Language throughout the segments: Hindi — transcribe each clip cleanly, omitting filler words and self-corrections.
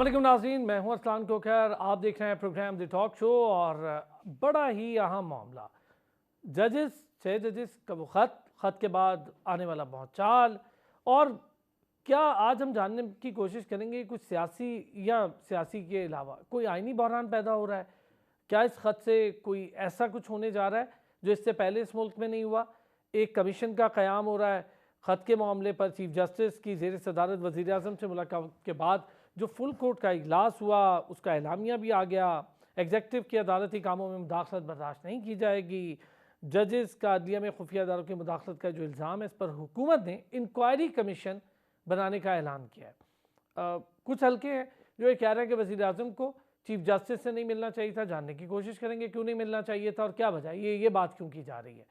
अस्सलाम नाज़रीन, मैं हूं अरसलान कोखर। आप देख रहे हैं प्रोग्राम द टॉक शो। और बड़ा ही अहम मामला, जजेस 6 जजेस का वो ख़त के बाद आने वाला भौचाल। और क्या आज हम जानने की कोशिश करेंगे कुछ सियासी या सियासी के अलावा कोई आइनी बहरान पैदा हो रहा है? क्या इस ख़त से कोई ऐसा कुछ होने जा रहा है जो इससे पहले इस मुल्क में नहीं हुआ? एक कमीशन का क़याम हो रहा है ख़त के मामले पर। चीफ जस्टिस की ज़ेर सदारत वज़ीर आज़म से मुलाकात के बाद जो फुल कोर्ट का इजलास हुआ, उसका एलामिया भी आ गया। एग्जेक्टिव की अदालती कामों में मुदाखलत बर्दाश्त नहीं की जाएगी। जजेस का अदलिया में खुफिया अदारों की मुदाखलत का जो इल्ज़ाम है, इस पर हुकूमत ने इंक्वायरी कमीशन बनाने का ऐलान किया है। कुछ हल्के हैं जो ये कह रहे हैं कि वज़ीर आज़म को चीफ जस्टिस से नहीं मिलना चाहिए था। जानने की कोशिश करेंगे क्यों नहीं मिलना चाहिए था और क्या वजह, ये बात क्यों की जा रही है।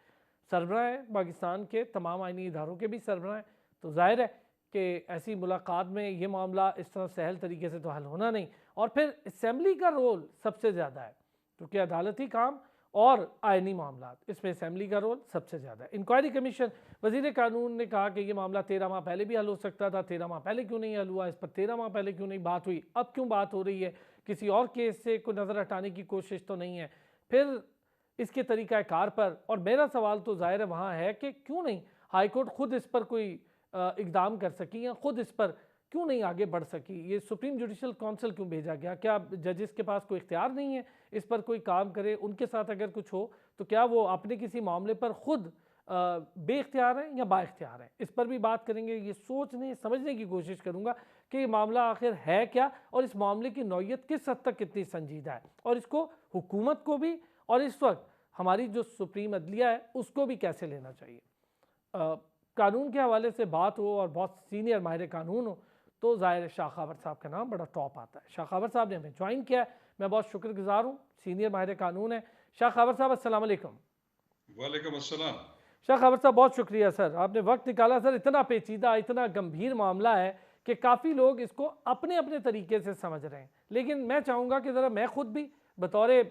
सरबराह हैं पाकिस्तान के तमाम आइनी इदारों के भी सरबराह हैं, तो जाहिर है कि ऐसी मुलाकात में ये मामला इस तरह सहल तरीके से तो हल होना नहीं। और फिर असम्बली का रोल सबसे ज़्यादा है, क्योंकि अदालती काम और आइनी मामला, इसमें असम्बली का रोल सबसे ज़्यादा है। इंक्वायरी कमीशन, वज़ीर कानून ने कहा कि ये मामला 13 माह पहले भी हल हो सकता था। 13 माह पहले क्यों नहीं हल हुआ? इस पर 13 माह पहले क्यों नहीं बात हुई? अब क्यों बात हो रही है? किसी और केस से कोई नज़र हटाने की कोशिश तो नहीं है? फिर इसके तरीक़ाकार पर, और मेरा सवाल तो ज़ाहिर है वहाँ है कि क्यों नहीं हाई कोर्ट खुद इस पर कोई इक़दाम कर सकी या खुद इस पर क्यों नहीं आगे बढ़ सकी? ये सुप्रीम जुडिशल काउंसिल क्यों भेजा गया? क्या जजेस के पास कोई इख्तियार नहीं है इस पर कोई काम करे? उनके साथ अगर कुछ हो तो क्या वो अपने किसी मामले पर खुद बेख्तियार हैं या बाइख्तियार हैं? इस पर भी बात करेंगे। ये सोचने समझने की कोशिश करूँगा कि ये मामला आखिर है क्या और इस मामले की नौइयत किस हद तक कितनी संजीदा है, और इसको हुकूमत को भी और इस वक्त हमारी जो सुप्रीम अदलिया है उसको भी कैसे लेना चाहिए। कानून के हवाले से बात हो और बहुत सीनियर माहिर कानून हो तो ज़ाहिर शाह खबर साहब का नाम बड़ा टॉप आता है। शाह खबर साहब ने हमें ज्वाइन किया है, मैं बहुत शुक्रगुजार हूँ। सीनियर माहिर कानून है शाह खबर साहब। अस्सलाम वालेकुम। वालेकुम अस्सलाम। शाह खबर साहब बहुत शुक्रिया सर, आपने वक्त निकाला। सर इतना पेचीदा, इतना गंभीर मामला है कि काफ़ी लोग इसको अपने अपने तरीके से समझ रहे हैं, लेकिन मैं चाहूँगा कि ज़रा मैं खुद भी बतौर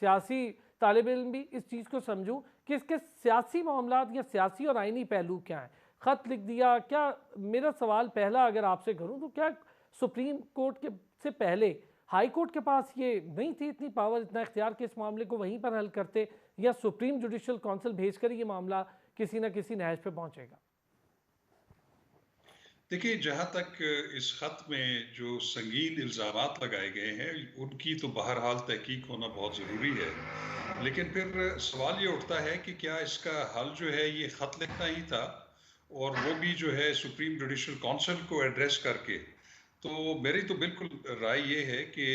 सियासी तालिब इल्म भी इस चीज़ को समझूँ कि इसके सियासी मामलात या सियासी और आइनी पहलू क्या हैं। ख़त लिख दिया क्या? मेरा सवाल पहला अगर आपसे करूँ तो क्या सुप्रीम कोर्ट के से पहले हाई कोर्ट के पास ये नहीं थी इतनी पावर, इतना इख्तियार कि इस मामले को वहीं पर हल करते, या सुप्रीम जुडिशल काउंसिल भेज कर ये मामला किसी न किसी नहज पे पहुंचेगा? देखिए, जहाँ तक इस ख़त में जो संगीन इल्ज़ामात लगाए गए हैं, उनकी तो बहरहाल तहकीक होना बहुत ज़रूरी है। लेकिन फिर सवाल ये उठता है कि क्या इसका हल जो है ये ख़त लिखना ही था, और वो भी जो है सुप्रीम जुडिशल काउंसिल को एड्रेस करके। तो मेरी तो बिल्कुल राय ये है कि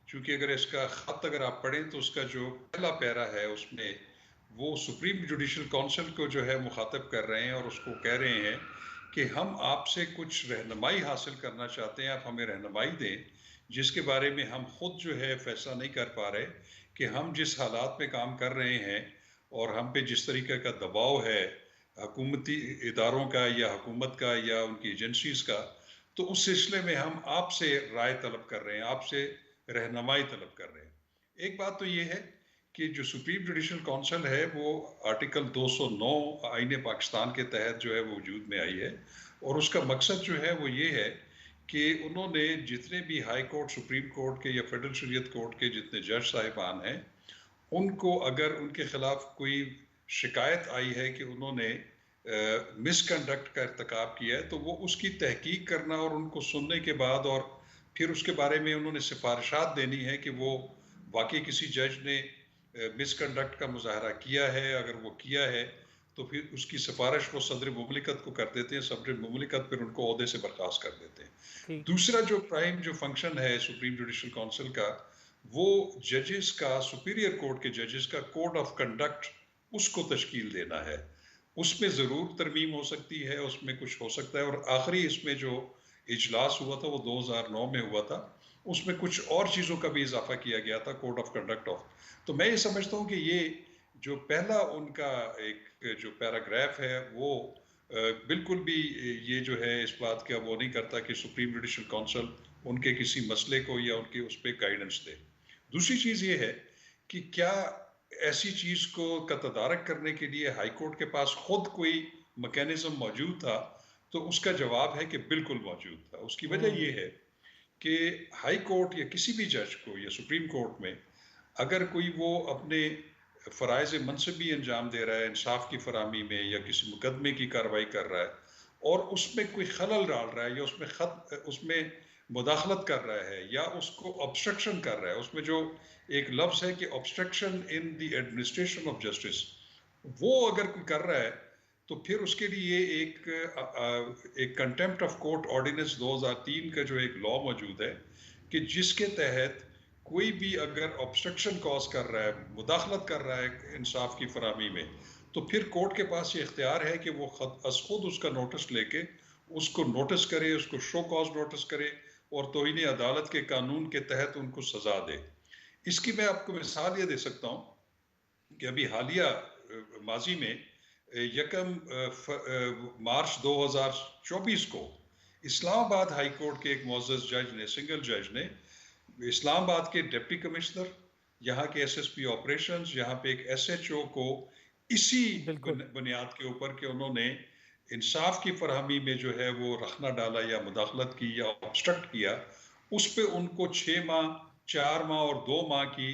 चूँकि अगर इसका ख़त अगर आप पढ़ें तो उसका जो पहला पैरा है उसमें वो सुप्रीम जुडिशल काउंसिल को जो है मुखातब कर रहे हैं और उसको कह रहे हैं कि हम आपसे कुछ रहनुमाई हासिल करना चाहते हैं, आप हमें रहनुमाई दें, जिसके बारे में हम खुद जो है फैसला नहीं कर पा रहे कि हम जिस हालात में काम कर रहे हैं और हम पे जिस तरीके का दबाव है हुकूमती इदारों का या हुकूमत का या उनकी एजेंसीज का, तो उस सिलसिले में हम आपसे राय तलब कर रहे हैं, आपसे रहनुमाई तलब कर रहे हैं। एक बात तो ये है कि जो सुप्रीम जुडिशल काउंसिल है वो आर्टिकल 209 आईने पाकिस्तान के तहत जो है वो वजूद में आई है, और उसका मकसद जो है वो ये है कि उन्होंने जितने भी हाई कोर्ट, सुप्रीम कोर्ट के या फेडरल शरीयत कोर्ट के जितने जज साहिबान हैं, उनको अगर उनके खिलाफ कोई शिकायत आई है कि उन्होंने मिसकंडक्ट का इर्तिकाब किया है, तो वो उसकी तहकीक करना और उनको सुनने के बाद और फिर उसके बारे में उन्होंने सिफारिशात देनी है कि वो वाकई किसी जज ने मिसकंडक्ट का मुजाहरा किया है। अगर वो किया है तो फिर उसकी सिफारिश वो सदर मुमलिकत को कर देते हैं, सदर मुमलिकत फिर उनको ओहदे से बर्खास्त कर देते हैं। ठीक। दूसरा जो प्राइम जो फंक्शन है सुप्रीम जुडिशल काउंसिल का, वो जजेस का, सुपीरियर कोर्ट के जजेस का कोड ऑफ कंडक्ट उसको तश्कील देना है। उसमें ज़रूर तरमीम हो सकती है, उसमें कुछ हो सकता है, और आखिरी इसमें जो इजलास हुआ था वो 2009 में हुआ था, उसमें कुछ और चीज़ों का भी इजाफा किया गया था कोड ऑफ कंडक्ट ऑफ। तो मैं ये समझता हूँ कि ये जो पहला उनका एक जो पैराग्राफ है वो बिल्कुल भी ये जो है इस बात का वो नहीं करता कि सुप्रीम जुडिशल काउंसिल उनके किसी मसले को या उनके उस पर गाइडेंस दे। दूसरी चीज़ ये है कि क्या ऐसी चीज़ को का तदारक करने के लिए हाई कोर्ट के पास खुद कोई मैकेनिज्म मौजूद था? तो उसका जवाब है कि बिल्कुल मौजूद था। उसकी वजह ये है कि हाई कोर्ट या किसी भी जज को या सुप्रीम कोर्ट में अगर कोई वो अपने फ़राइज़ मनसबी अंजाम दे रहा है इंसाफ की फराहमी में या किसी मुकदमे की कार्रवाई कर रहा है और उसमें कोई खलल डाल रहा है या उसमें मुदाखलत कर रहा है या उसको ऑब्स्ट्रक्शन कर रहा है, उसमें जो एक लफ्ज़ है कि obstruction in the administration of justice, वो अगर कोई कर रहा है तो फिर उसके लिए एक कंटेम्प्ट ऑफ कोर्ट ऑर्डिनेंस 2003 का जो एक लॉ मौजूद है कि जिसके तहत कोई भी अगर ऑब्स्ट्रक्शन कॉज कर रहा है, मुदाखलत कर रहा है इंसाफ की फराहमी में, तो फिर कोर्ट के पास ये इख्तियार है कि वो खुद उसका नोटिस लेके उसको नोटिस करे, उसको शो कॉज नोटिस करे और तौहीन अदालत के कानून के तहत उनको सजा दे। इसकी मैं आपको मिसाल ये दे सकता हूँ कि अभी हालिया माजी में यकम मार्च 2024 को इस्लामाबाद हाई कोर्ट के एक मुअज़्ज़ज़ जज ने, सिंगल जज ने, इस्लामाबाद के डिप्टी कमिश्नर, यहाँ के एसएसपी ऑपरेशंस, यहाँ पे एक एसएचओ को इसी बिल्कुल। बुनियाद के ऊपर कि उन्होंने इंसाफ की फरहमी में जो है वो रखना डाला या मुदाखलत की या ऑब्स्ट्रक्ट किया, उस पे उनको 6 माह, 4 माह और 2 माह की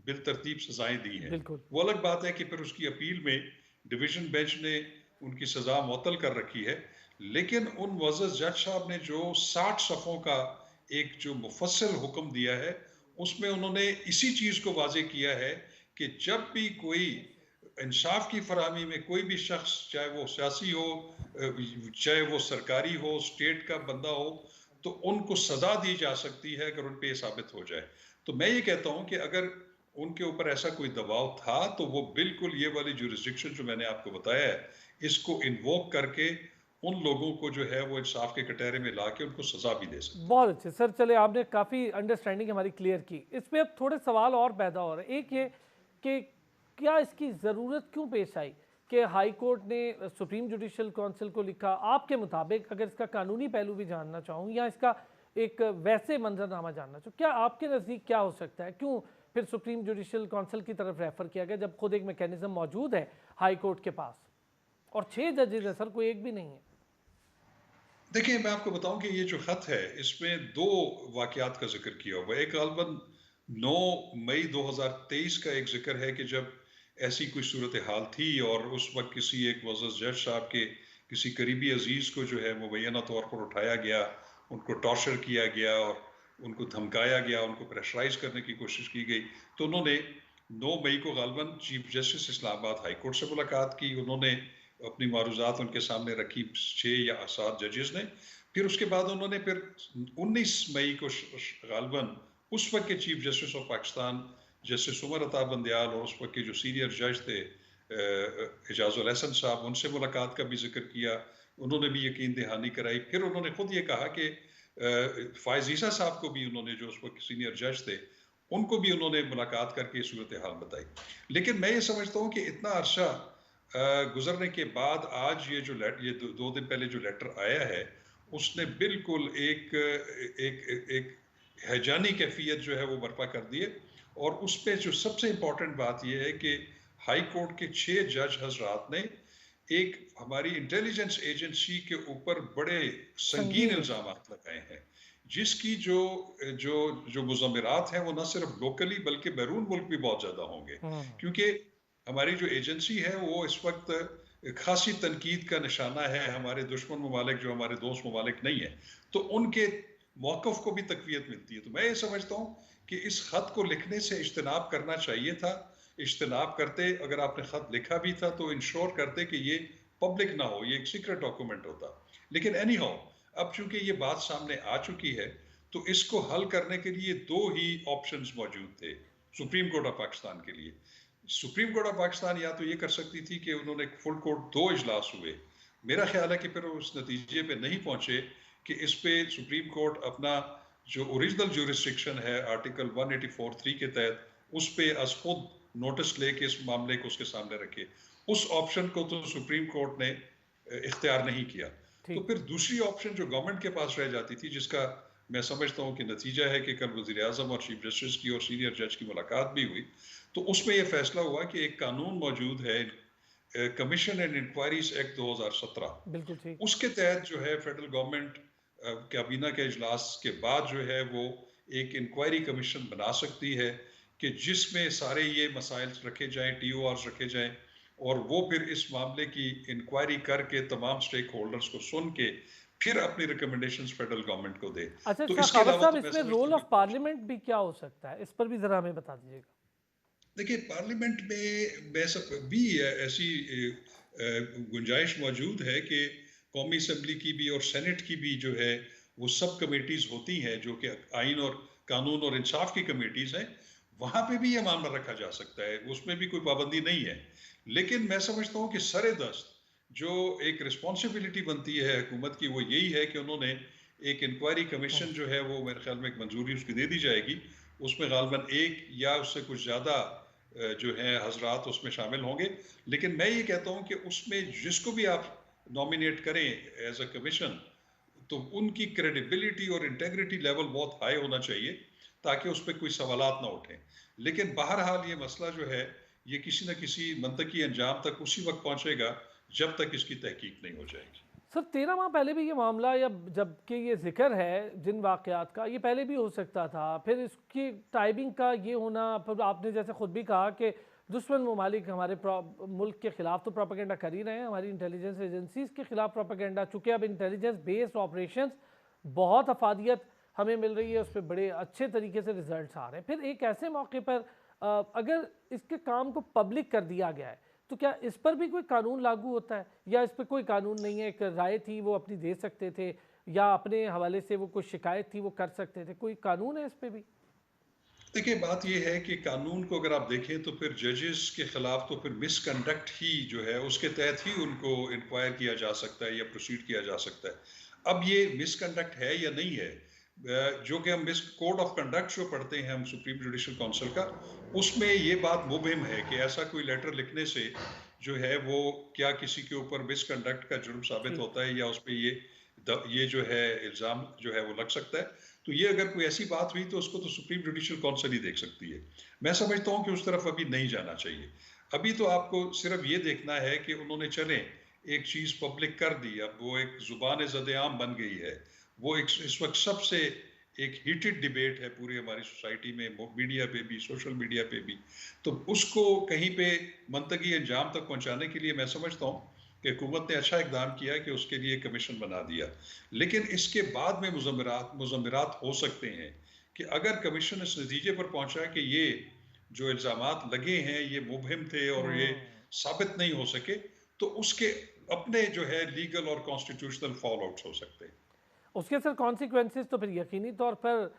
बिलतरतीब सजाएं दी हैं। बिल्कुल। वो अलग बात है कि फिर उसकी अपील में डिवीजन बेंच ने उनकी सजा मुअत्तल कर रखी है, लेकिन उन मुअज़्ज़ज़ जज साहब ने जो 60 सफ़ों का एक जो मुफस्सल हुक्म दिया है, उसमें उन्होंने इसी चीज़ को वाज़े किया है कि जब भी कोई इंसाफ की फरहमी में कोई भी शख्स, चाहे वो सियासी हो, चाहे वो सरकारी हो, स्टेट का बंदा हो, तो उनको सजा दी जा सकती है अगर उन पे ये साबित हो जाए। तो मैं ये कहता हूँ कि अगर उनके ऊपर ऐसा कोई दबाव था तो वो बिल्कुल ये वाली जुरिस्डिक्शन जो मैंने आपको बताया है, इसको इन्वोक करके उन लोगों को जो है वो इंसाफ के कटहरे में ला के उनको सजा भी दे सकते हैं। बहुत अच्छे सर, चले आपने काफ़ी अंडरस्टैंडिंग हमारी क्लियर की। इस पे अब थोड़े सवाल और पैदा हो रहे हैं। एक ये कि क्या इसकी ज़रूरत क्यों पेश आई कि हाई कोर्ट ने सुप्रीम जुडिशल काउंसिल को लिखा? आपके मुताबिक अगर इसका कानूनी पहलू भी जानना चाहूँ या इसका एक वैसे मंजरनामा जानना चाहूँ, क्या आपके नज़दीक क्या हो सकता है? क्यों फिर सुप्रीम जुडिशल काउंसिल की तरफ रेफ़र किया गया जब खुद एक मैकेनिज़्म मौजूद है हाई कोर्ट के पास और 6 जजेस हैं सर, कोई एक भी नहीं है। देखिए, मैं आपको बताऊं कि ये जो खत है इसमें 2 वाकयात का जिक्र किया हुआ है। एक गालबन 9 मई 2023 का एक जिक्र है कि जब ऐसी कोई सूरत हाल थी और उस वक्त किसी एक मुअज़्ज़ज़ जज साहब के किसी करीबी अजीज़ को जो है मुबैना तौर पर उठाया गया, उनको टॉर्चर किया गया और उनको धमकाया गया, उनको प्रेशराइज करने की कोशिश की गई। तो उन्होंने 9 मई को गालबन chief justice Islamabad high court से मुलाकात की। उन्होंने अपनी मारूज़ात उनके सामने रखी 6 या 7 जजेस ने। फिर उसके बाद उन्होंने फिर 19 मई को गालबन उस वक्त के chief justice of Pakistan justice Umar Ata Bandial और उस वक्त के जो सीनियर जज थे एजाजुल हसन साहब, उनसे मुलाकात का भी जिक्र किया। उन्होंने भी यकीन दहानी कराई। फिर उन्होंने खुद ये कहा कि फ़ायज़ ईसा साहब को भी उन्होंने, जो उस वक्त सीनियर जज थे, उनको भी उन्होंने मुलाकात करके सूरत हाल बताई। लेकिन मैं ये समझता हूँ कि इतना अरसा गुजरने के बाद आज ये जो ये 2 दिन पहले जो लेटर आया है, उसने बिल्कुल एक एक एक हैजानी कैफियत जो है वो बर्पा कर दी है। और उस पे जो सबसे इम्पोर्टेंट बात यह है कि हाई कोर्ट के 6 जज हजरात ने एक हमारी इंटेलिजेंस एजेंसी के ऊपर बड़े संगीन संगीन इल्जाम इल्ज़ाम। लगाए हैं, जिसकी जो जो जो मुज़म्मिरात हैं वो न सिर्फ लोकली बल्कि बैरून मुल्क भी बहुत ज़्यादा होंगे। हुँ। क्योंकि हमारी जो एजेंसी है वो इस वक्त खासी तनकीद का निशाना है। हमारे दुश्मन ममालिक जो हमारे दोस्त ममालिक नहीं है, तो उनके मौक़िफ़ को भी तक़वियत मिलती है। तो मैं ये समझता हूँ कि इस ख़त को लिखने से इज्तनाब करना चाहिए था। इज्तनाब करते, अगर आपने ख़त लिखा भी था तो इंश्योर करते कि ये पब्लिक ना हो, ये एक सीक्रेट डॉक्यूमेंट होता। लेकिन एनी हाउ, अब चूंकि ये बात सामने आ चुकी है तो इसको हल करने के लिए 2 ही ऑप्शंस मौजूद थे सुप्रीम कोर्ट ऑफ पाकिस्तान के लिए। सुप्रीम कोर्ट ऑफ पाकिस्तान या तो ये कर सकती थी कि उन्होंने फुल कोर्ट 2 इजलास हुए। मेरा ख्याल है कि फिर उस नतीजे पे नहीं पहुंचे कि इस पे सुप्रीम कोर्ट अपना जो ओरिजिनल ज्यूरिस्डिक्शन है आर्टिकल 184(3) के तहत, उस पे अज खुद नोटिस लेके इस मामले को उसके सामने रखे। उस ऑप्शन को तो सुप्रीम कोर्ट ने इख्तियार नहीं किया। तो ठीक। फिर दूसरी ऑप्शन जो गवर्नमेंट के पास रह जाती थी, जिसका मैं समझता हूँ कि नतीजा है कि कल वज़ीर आज़म और चीफ जस्टिस की और सीनियर जज की मुलाकात भी हुई, तो उसमें यह फैसला हुआ कि एक कानून मौजूद है, कमीशन एंड इंक्वायरीज एक्ट 2017, बिल्कुल ठीक। उसके तहत जो है फेडरल गवर्नमेंट काबीना के इजलास के बाद जो है वो एक इंक्वायरी कमीशन बना सकती है कि जिसमें सारे ये मसाइल रखे जाएं, TORs रखे जाएं, और वो फिर इस मामले की इंक्वायरी करके तमाम स्टेक होल्डर्स को सुन के फिर अपनी रिकमेंडेशंस फेडरल गवर्नमेंट को दे। अच्छा तो इसके शाखावत अलावा साहब, तो मैं इसमें समझता रोल हूँ ऑफ पार्लियामेंट भी क्या हो सकता है, इस पर भी जरा हमें बता दीजिएगा। देखिए, पार्लियामेंट में मैं सब भी ऐसी गुंजाइश मौजूद है कि कौमी असम्बली की भी और सेनेट की भी जो है वो सब कमेटीज होती हैं जो कि आइन और कानून और इंसाफ की कमेटीज हैं, वहां पे भी ये मामला रखा जा सकता है, उसमें भी कोई पाबंदी नहीं है। लेकिन मैं समझता हूँ कि सरे दस्त जो एक रिस्पॉन्सिबिलिटी बनती है हुकूमत की, वो यही है कि उन्होंने एक इंक्वायरी कमीशन जो है वो मेरे ख्याल में एक मंजूरी उसकी दे दी जाएगी, उसमें गालबन एक या उससे कुछ ज़्यादा जो है हजरात उसमें शामिल होंगे। लेकिन मैं ये कहता हूँ कि उसमें जिसको भी आप नॉमिनेट करें एज अ कमीशन, तो उनकी क्रेडिबिलिटी और इंटेग्रिटी लेवल बहुत हाई होना चाहिए ताकि उस पर कोई सवालात ना उठें। लेकिन बहरहाल ये मसला जो है ये किसी न किसी मंतकी अंजाम तक उसी वक्त पहुंचेगा जब तक इसकी तहकीक नहीं हो जाएगी। सर 13 माह पहले भी ये मामला, या जबकि ये जिक्र है जिन वाक़यात का, ये पहले भी हो सकता था। फिर इसकी टाइमिंग का ये होना, फिर आपने जैसे ख़ुद भी कहा कि दुश्मन ममालिक हमारे मुल्क के ख़िलाफ़ तो प्रोपेगेंडा कर ही रहे हैं, हमारी इंटेलिजेंस एजेंसीज़ के ख़िलाफ़ प्रोपेगेंडा, चूँकि अब इंटेलिजेंस बेस्ड ऑपरेशंस बहुत अफादियत हमें मिल रही है, उस पर बड़े अच्छे तरीके से रिजल्ट्स आ रहे हैं। फिर एक ऐसे मौके पर अगर इसके काम को पब्लिक कर दिया गया है, तो क्या इस पर भी कोई कानून लागू होता है, या इस पर कोई कानून नहीं है? एक राय थी वो अपनी दे सकते थे, या अपने हवाले से वो कोई शिकायत थी वो कर सकते थे, कोई कानून है इस पे भी? देखिए, बात यह है कि कानून को अगर आप देखें तो फिर जजेस के खिलाफ तो फिर मिसकंडक्ट ही जो है उसके तहत ही उनको इंक्वायर किया जा सकता है या प्रोसीड किया जा सकता है। अब ये मिसकंडक्ट है या नहीं है, जो कि हम मिस कोड ऑफ कंडक्ट जो पढ़ते हैं हम सुप्रीम जुडिशल काउंसिल का, उसमें ये बात मुबहिम है कि ऐसा कोई लेटर लिखने से जो है वो क्या किसी के ऊपर मिसकंडक्ट का जुर्म साबित ठीक। होता है या उस पर ये जो है इल्ज़ाम जो है वो लग सकता है। तो ये अगर कोई ऐसी बात हुई तो उसको तो सुप्रीम जुडिशल काउंसिल ही देख सकती है। मैं समझता हूँ कि उस तरफ अभी नहीं जाना चाहिए। अभी तो आपको सिर्फ ये देखना है कि उन्होंने चले एक चीज़ पब्लिक कर दी, अब वो एक ज़ुबान ज़द-ए-आम बन गई है। वो एक इस वक्त सबसे एक हीटेड डिबेट है पूरी हमारी सोसाइटी में, मीडिया पे भी, सोशल मीडिया पे भी। तो उसको कहीं पे मंतकी अंजाम तक पहुंचाने के लिए मैं समझता हूँ कि हुकूमत ने अच्छा इकदाम किया कि उसके लिए कमीशन बना दिया। लेकिन इसके बाद में मुज़म्मरात हो सकते हैं कि अगर कमीशन इस नतीजे पर पहुंचा कि ये जो इल्ज़ामात लगे हैं ये मुबहिम थे और ये हम्म। साबित नहीं हो सके, तो उसके अपने जो है लीगल और कॉन्स्टिट्यूशनल फॉल आउट्स हो सकते हैं। उसके सर कॉन्सिक्वेंसेस तो फिर यकीनी तौर पर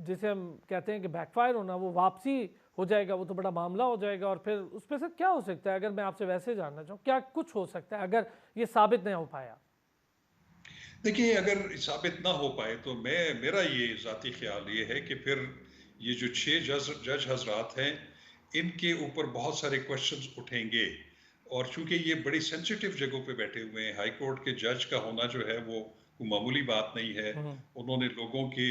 जिसे हम कहते हैं कि बैकफायर होना, वो वापसी हो जाएगा, वो तो बड़ा मामला हो जाएगा। और फिर उस पर सर क्या हो सकता है, अगर मैं आपसे वैसे जानना चाहूँ, क्या कुछ हो सकता है अगर ये साबित नहीं हो पाया? देखिए, अगर साबित ना हो पाए तो मेरा ये ज़ाती ख्याल ये है कि फिर ये जो 6 जज हजरात हैं, इनके ऊपर बहुत सारे क्वेश्चंस उठेंगे। और चूंकि ये बड़ी सेंसिटिव जगहों पे बैठे हुए हैं, हाई कोर्ट के जज का होना जो है वो कोई मामूली बात नहीं है। हम्म। उन्होंने लोगों के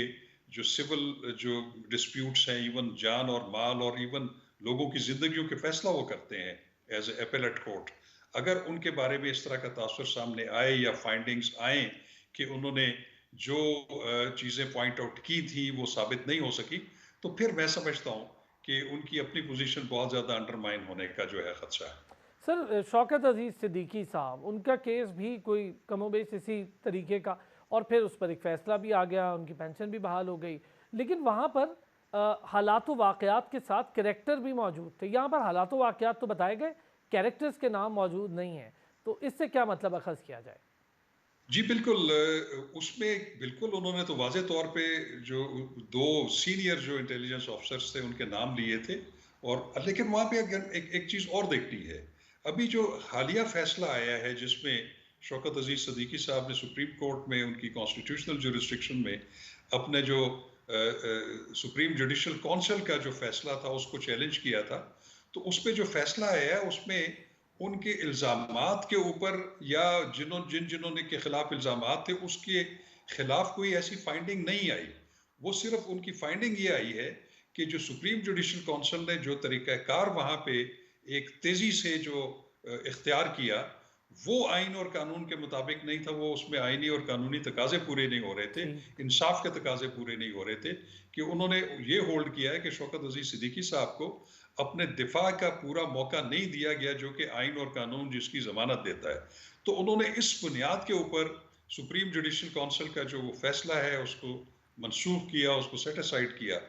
जो सिविल जो डिस्प्यूट्स हैं, इवन जान और माल और इवन लोगों की जिंदगियों के फैसला वो करते हैं एज ए एपेलेट कोर्ट। अगर उनके बारे में इस तरह का तासुर सामने आए या फाइंडिंग्स आए कि उन्होंने जो चीज़ें पॉइंट आउट की थी वो साबित नहीं हो सकी, तो फिर मैं समझता हूँ कि उनकी अपनी पोजीशन बहुत ज़्यादा अंडरमाइन होने का जो है खदशा है। सर शौकत अजीज़ सिद्दीकी साहब, उनका केस भी कोई कमोबेश इसी तरीके का, और फिर उस पर एक फ़ैसला भी आ गया, उनकी पेंशन भी बहाल हो गई। लेकिन वहाँ पर हालात व वाक़यात के साथ कैरेक्टर भी मौजूद थे। यहाँ पर हालात व वाक़यात तो बताए गए, कैरेक्टर्स के नाम मौजूद नहीं हैं। तो इससे क्या मतलब अखज़ किया जाए? जी बिल्कुल, उसमें बिल्कुल उन्होंने तो वाज़े तौर पे जो 2 सीनियर जो इंटेलिजेंस ऑफिसर्स थे उनके नाम लिए थे। और लेकिन वहाँ पे अगर एक चीज़ और देखनी है, अभी जो हालिया फैसला आया है जिसमें शौकत अजीज सिद्दीकी साहब ने सुप्रीम कोर्ट में उनकी कॉन्स्टिट्यूशनल जुरिस्डिक्शन में अपने जो सुप्रीम जुडिशल काउंसिल का जो फैसला था उसको चैलेंज किया था, तो उस पे जो फैसला आया है उसमें उनके इल्ज़ामात के ऊपर या जिन्होंने के खिलाफ इल्ज़ामात थे उसके खिलाफ कोई ऐसी फाइंडिंग नहीं आई। वो सिर्फ उनकी फाइंडिंग ये आई है कि जो सुप्रीम जुडिशल काउंसिल ने जो तरीक़ाकार वहाँ पे एक तेज़ी से जो इख्तियार किया, वो आइन और कानून के मुताबिक नहीं था, वो उसमें आइनी और कानूनी तकाजे पूरे नहीं हो रहे थे, जी। इंसाफ के तकाजे पूरे नहीं हो रहे थे, कि उन्होंने ये होल्ड किया है कि शौकत अजीज सिद्दीकी साहब को अपने दिफा का पूरा मौका नहीं दिया गया, जो कि आइन और कानून जिसकी जमानत देता है। तो उन्होंने इस बुनियाद के ऊपर सुप्रीम जुडिशल काउंसिल का जो वो फैसला है उसको मनसूख किया, उसको सेट असाइड किया,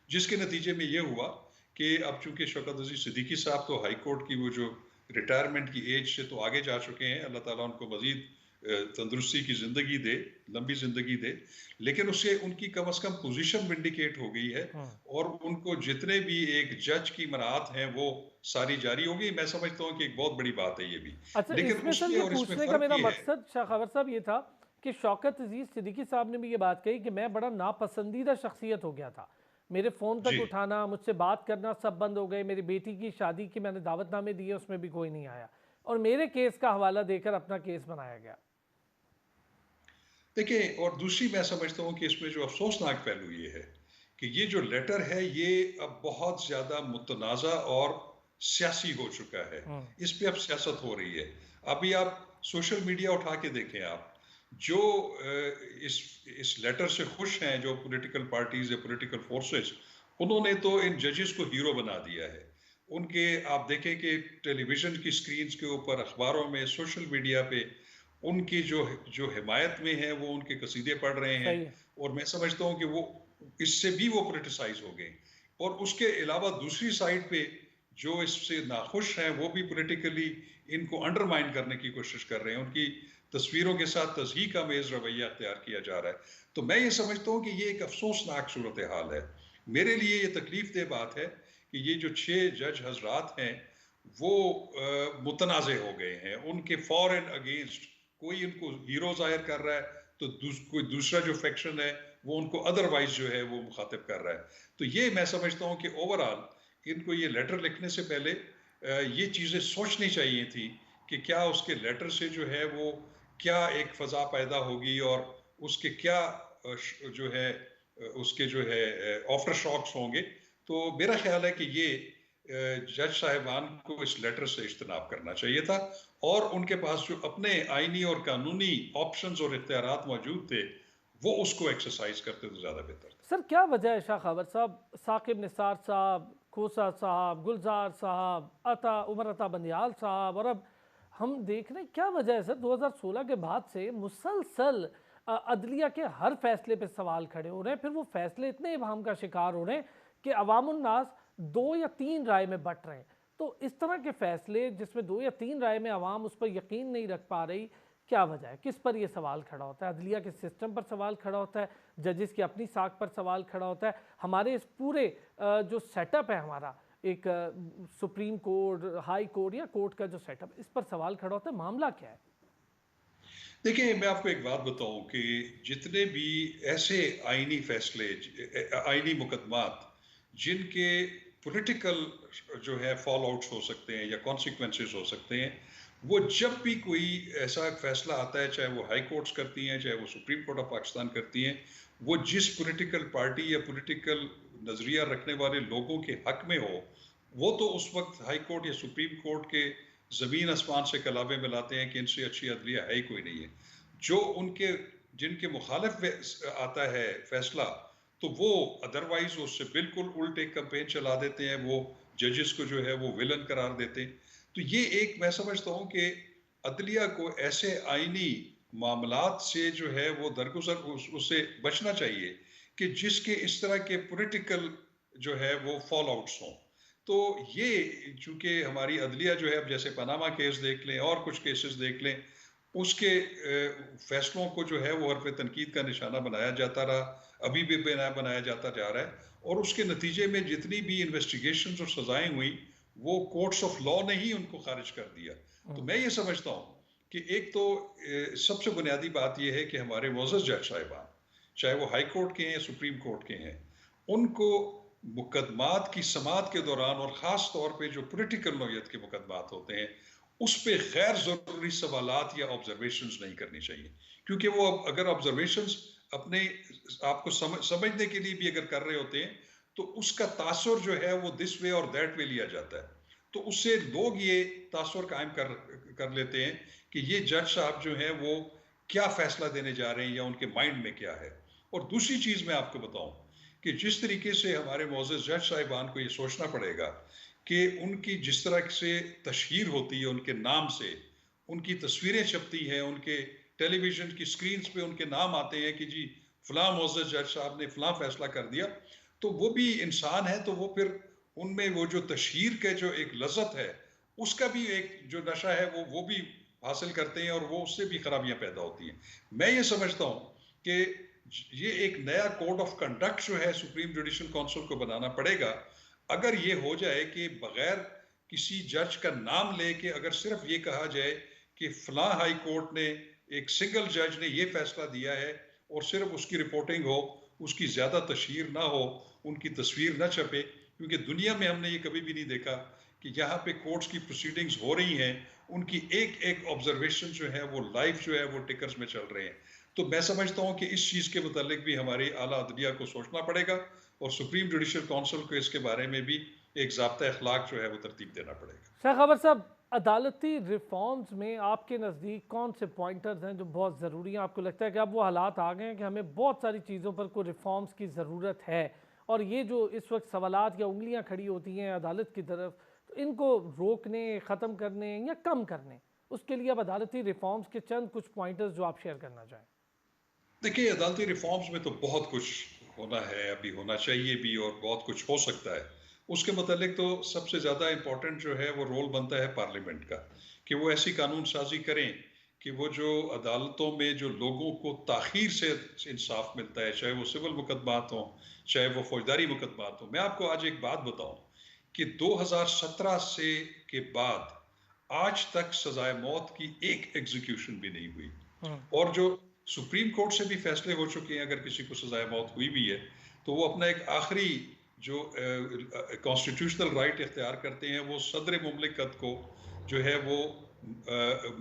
जिसके नतीजे में ये हुआ कि अब चूंकि शौकत अजीज सिद्दीकी साहब तो हाई कोर्ट की वो जो रिटायरमेंट की एज से तो आगे जा चुके हैं, अल्लाह ताला उनको मजीद तंदुरुस्ती की ज़िंदगी दे, लंबी ज़िंदगी दे, लेकिन उससे उनकी कम अज़ कम पोजीशन विंडिकेट हो गई है, हुँ। और उनको जितने भी एक जज की मराहत हैं वो सारी जारी हो गई। मैं समझता हूँ कि एक बहुत बड़ी बात है ये भी। अच्छा, लेकिन इसमें सर उसमें ये और इसमें पूछने का फ़र्क मेरा ये है। मकसद शाह खबर साहब ये था कि शौकत अजीज़ सिद्दीकी साहब ने भी ये बात कही कि मैं बड़ा नापसंदीदा शख्सियत हो गया था। मेरे फ़ोन जी। तक उठाना, मुझसे बात करना सब बंद हो गए। मेरी बेटी की शादी की मैंने दावतनामे दिए, उसमें भी कोई नहीं आया और मेरे केस का हवाला देकर अपना केस बनाया गया। देखिए, और दूसरी मैं समझता हूँ कि इसमें जो अफसोसनाक पहलू ये है कि ये जो लेटर है ये अब बहुत ज़्यादा मुतनाज़ा और सियासी हो चुका है। हुँ। इस पे अब सियासत हो रही है। अभी आप सोशल मीडिया उठा के देखें आप, जो इस लेटर से खुश हैं, जो पॉलिटिकल पार्टीज़ या पॉलिटिकल फोर्सेस, उन्होंने तो इन जजेस को हीरो बना दिया है। उनके आप देखें कि टेलीविज़न की स्क्रीन्स के ऊपर, अखबारों में, सोशल मीडिया पे उनकी जो जो हिमायत में है वो उनके कसीदे पढ़ रहे हैं, सही है। और मैं समझता हूँ कि वो इससे भी वो क्रिटिसाइज हो गए। और उसके अलावा दूसरी साइड पे जो इससे नाखुश हैं वो भी पॉलिटिकली इनको अंडरमाइन करने की कोशिश कर रहे हैं, उनकी तस्वीरों के साथ तज़हीक आमेज रवैया अख्तियार किया जा रहा है। तो मैं ये समझता हूँ कि ये एक अफसोसनाक सूरत हाल है। मेरे लिए ये तकलीफ दह बात है कि ये जो 6 जज हजरात हैं वो मुतनाज़े हो गए हैं, उनके फॉर एंड अगेंस्ट कोई इनको हीरो जाहिर कर रहा है, तो कोई दूसरा जो फैक्शन है वो उनको अदरवाइज जो है वो मुखातिब कर रहा है। तो ये मैं समझता हूँ कि ओवरऑल इनको ये लेटर लिखने से पहले ये चीज़ें सोचनी चाहिए थी कि क्या उसके लेटर से जो है वो क्या एक फ़ज़ा पैदा होगी, और उसके क्या जो है उसके जो है आफ्टर शॉक्स होंगे। तो मेरा ख्याल है कि ये जज साहिबान को इस लेटर से इज्तनाब करना चाहिए था, और उनके पास जो अपने आइनी और कानूनी ऑप्शंस और इख्तियारात मौजूद थे वो उसको एक्सरसाइज करते तो ज़्यादा बेहतर था। सर क्या वजह है शाह खबर साहब, साकिब निसार साहब, खोसा साहब, गुलजार साहब, उमर अता बंदियाल साहब, और अब हम देख रहे हैं क्या वजह है सर 2016 के बाद से मुसलसल अदलिया के हर फैसले पे सवाल खड़े हो रहे हैं, फिर वो फैसले इतने इबाहम का शिकार हो रहे हैं कि अवामुन्नास 2 या 3 राय में बट रहे हैं। तो इस तरह के फैसले जिसमें 2 या 3 राय में आवाम उस पर यकीन नहीं रख पा रही, क्या वजह है? किस पर ये सवाल खड़ा होता है? अदलिया के सिस्टम पर सवाल खड़ा होता है, जजेस की अपनी साख पर सवाल खड़ा होता है, हमारे इस पूरे जो सेटअप है हमारा एक सुप्रीम कोर्ट, हाई कोर्ट या कोर्ट का जो सेटअप, इस पर सवाल खड़ा होता है, मामला क्या है? देखिए, मैं आपको एक बात बताऊं कि जितने भी ऐसे आईनी फैसले, आईनी मुकदमात जिनके पॉलिटिकल जो है फॉल आउट्स हो सकते हैं या कॉन्सिक्वेंसेस हो सकते हैं, वो जब भी कोई ऐसा फैसला आता है, चाहे वो हाई कोर्ट्स करती हैं, चाहे वो सुप्रीम कोर्ट ऑफ पाकिस्तान करती हैं, वो जिस पॉलिटिकल पार्टी या पॉलिटिकल नजरिया रखने वाले लोगों के हक में हो, वो तो उस वक्त हाई कोर्ट या सुप्रीम कोर्ट के जमीन आसमान से कलावे मिलाते हैं कि इनसे अच्छी अदलिया है ही कोई नहीं है। जो उनके जिनके मुखालिफ आता है फैसला, तो वो अदरवाइज उससे बिल्कुल उल्टे कैंपेन चला देते हैं, वो जजेस को जो है वो विलन करार देते हैं। तो ये एक मैं समझता हूँ कि अदलिया को ऐसे आईनी मामलात से जो है वो दरगुजर उससे बचना चाहिए कि जिसके इस तरह के पॉलिटिकल जो है वो फॉल आउट्स हों। तो ये चूंकि हमारी अदलिया जो है, अब जैसे पनामा केस देख लें और कुछ केसेस देख लें, उसके फैसलों को जो है वो हरफ तनकीद का निशाना बनाया जाता रहा, अभी भी बनाया जाता जा रहा है, और उसके नतीजे में जितनी भी इन्वेस्टिगेशन और सजाएं हुई वो कोर्ट्स ऑफ लॉ ने ही उनको खारिज कर दिया। तो मैं ये समझता हूँ कि एक तो सबसे बुनियादी बात यह है कि हमारे मोअज़्ज़ज़ जज साहिबान, चाहे वो हाई कोर्ट के हैं या सुप्रीम कोर्ट के हैं, उनको मुकदमात की समात के दौरान, और ख़ास तौर पे जो पॉलिटिकल नौयत के मुकदमात होते हैं, उस पर गैर ज़रूरी सवालात या ऑब्जर्वेशंस नहीं करनी चाहिए। क्योंकि वो अगर ऑब्जर्वेशंस अपने आपको समझने के लिए भी अगर कर रहे होते हैं, तो उसका तासुर जो है वो दिस वे और दैट वे लिया जाता है। तो उससे लोग ये तासुर कायम कर लेते हैं कि ये जज साहब जो हैं वो क्या फैसला देने जा रहे हैं या उनके माइंड में क्या है। और दूसरी चीज मैं आपको बताऊं कि जिस तरीके से हमारे मोअज़्ज़ज़ जज साहिबान को ये सोचना पड़ेगा कि उनकी जिस तरह से तशहीर होती है उनके नाम से, उनकी तस्वीरें छपती हैं, उनके टेलीविजन की स्क्रीन पे उनके नाम आते हैं कि जी फलां मोअज़्ज़ज़ जज साहब ने फलां फैसला कर दिया, तो वो भी इंसान है, तो वो फिर उनमें वो जो तशहीर के जो एक लज़्ज़त है उसका भी एक जो नशा है वो भी हासिल करते हैं और वो उससे भी खराबियां पैदा होती हैं। मैं ये समझता हूं कि ये एक नया कोड ऑफ कंडक्ट जो है सुप्रीम जुडिशल काउंसिल को बनाना पड़ेगा। अगर ये हो जाए कि बगैर किसी जज का नाम लेके अगर सिर्फ ये कहा जाए कि फलां हाई कोर्ट ने एक सिंगल जज ने ये फैसला दिया है और सिर्फ उसकी रिपोर्टिंग हो, उसकी ज्यादा तशहीर ना हो, उनकी तस्वीर ना छपे, क्योंकि दुनिया में हमने ये कभी भी नहीं देखा कि यहाँ पे कोर्ट्स की प्रोसीडिंग्स हो रही हैं, उनकी एक एक ऑब्जर्वेशन जो है वो लाइव जो है वो टिकर्स में चल रहे हैं। तो मैं समझता हूँ कि इस चीज़ के मुतालिक भी हमारी आला अदलिया को सोचना पड़ेगा और सुप्रीम जुडिशल काउंसिल को इसके बारे में भी एक ज़ाब्ता अखलाक जो है वो तरतीब देना पड़ेगा। शाह खबर साहब, अदालती रिफॉर्म्स में आपके नज़दीक कौन से पॉइंटर्स हैं जो बहुत ज़रूरी हैं? आपको लगता है कि अब वो हालात आ गए हैं कि हमें बहुत सारी चीज़ों पर कोई रिफॉर्म्स की ज़रूरत है, और ये जो इस वक्त सवालात या उंगलियां खड़ी होती हैं अदालत की तरफ, तो इनको रोकने, ख़त्म करने या कम करने, उसके लिए अब अदालती रिफॉर्म्स के चंद कुछ पॉइंटर्स जो आप शेयर करना चाहें। देखिए, अदालती रिफॉर्म्स में तो बहुत कुछ होना है, अभी होना चाहिए भी और बहुत कुछ हो सकता है। उसके मतलब तो सबसे ज़्यादा इम्पोर्टेंट जो है वो रोल बनता है पार्लियामेंट का, कि वो ऐसी कानून साजी करें कि वो जो अदालतों में जो लोगों को ताख़ीर से इंसाफ मिलता है, चाहे वो सिविल मुकदमात हों, चाहे वो फौजदारी मुकदमात हों। मैं आपको आज एक बात बताऊं कि 2017 से के बाद आज तक सजाए मौत की एक एग्जीक्यूशन भी नहीं हुई। और जो सुप्रीम कोर्ट से भी फैसले हो चुके हैं, अगर किसी को सजाए मौत हुई भी है तो वो अपना एक आखिरी जो कॉन्स्टिट्यूशनल राइट इख्तियार करते हैं, वो सदर मुमलिकत को जो है वो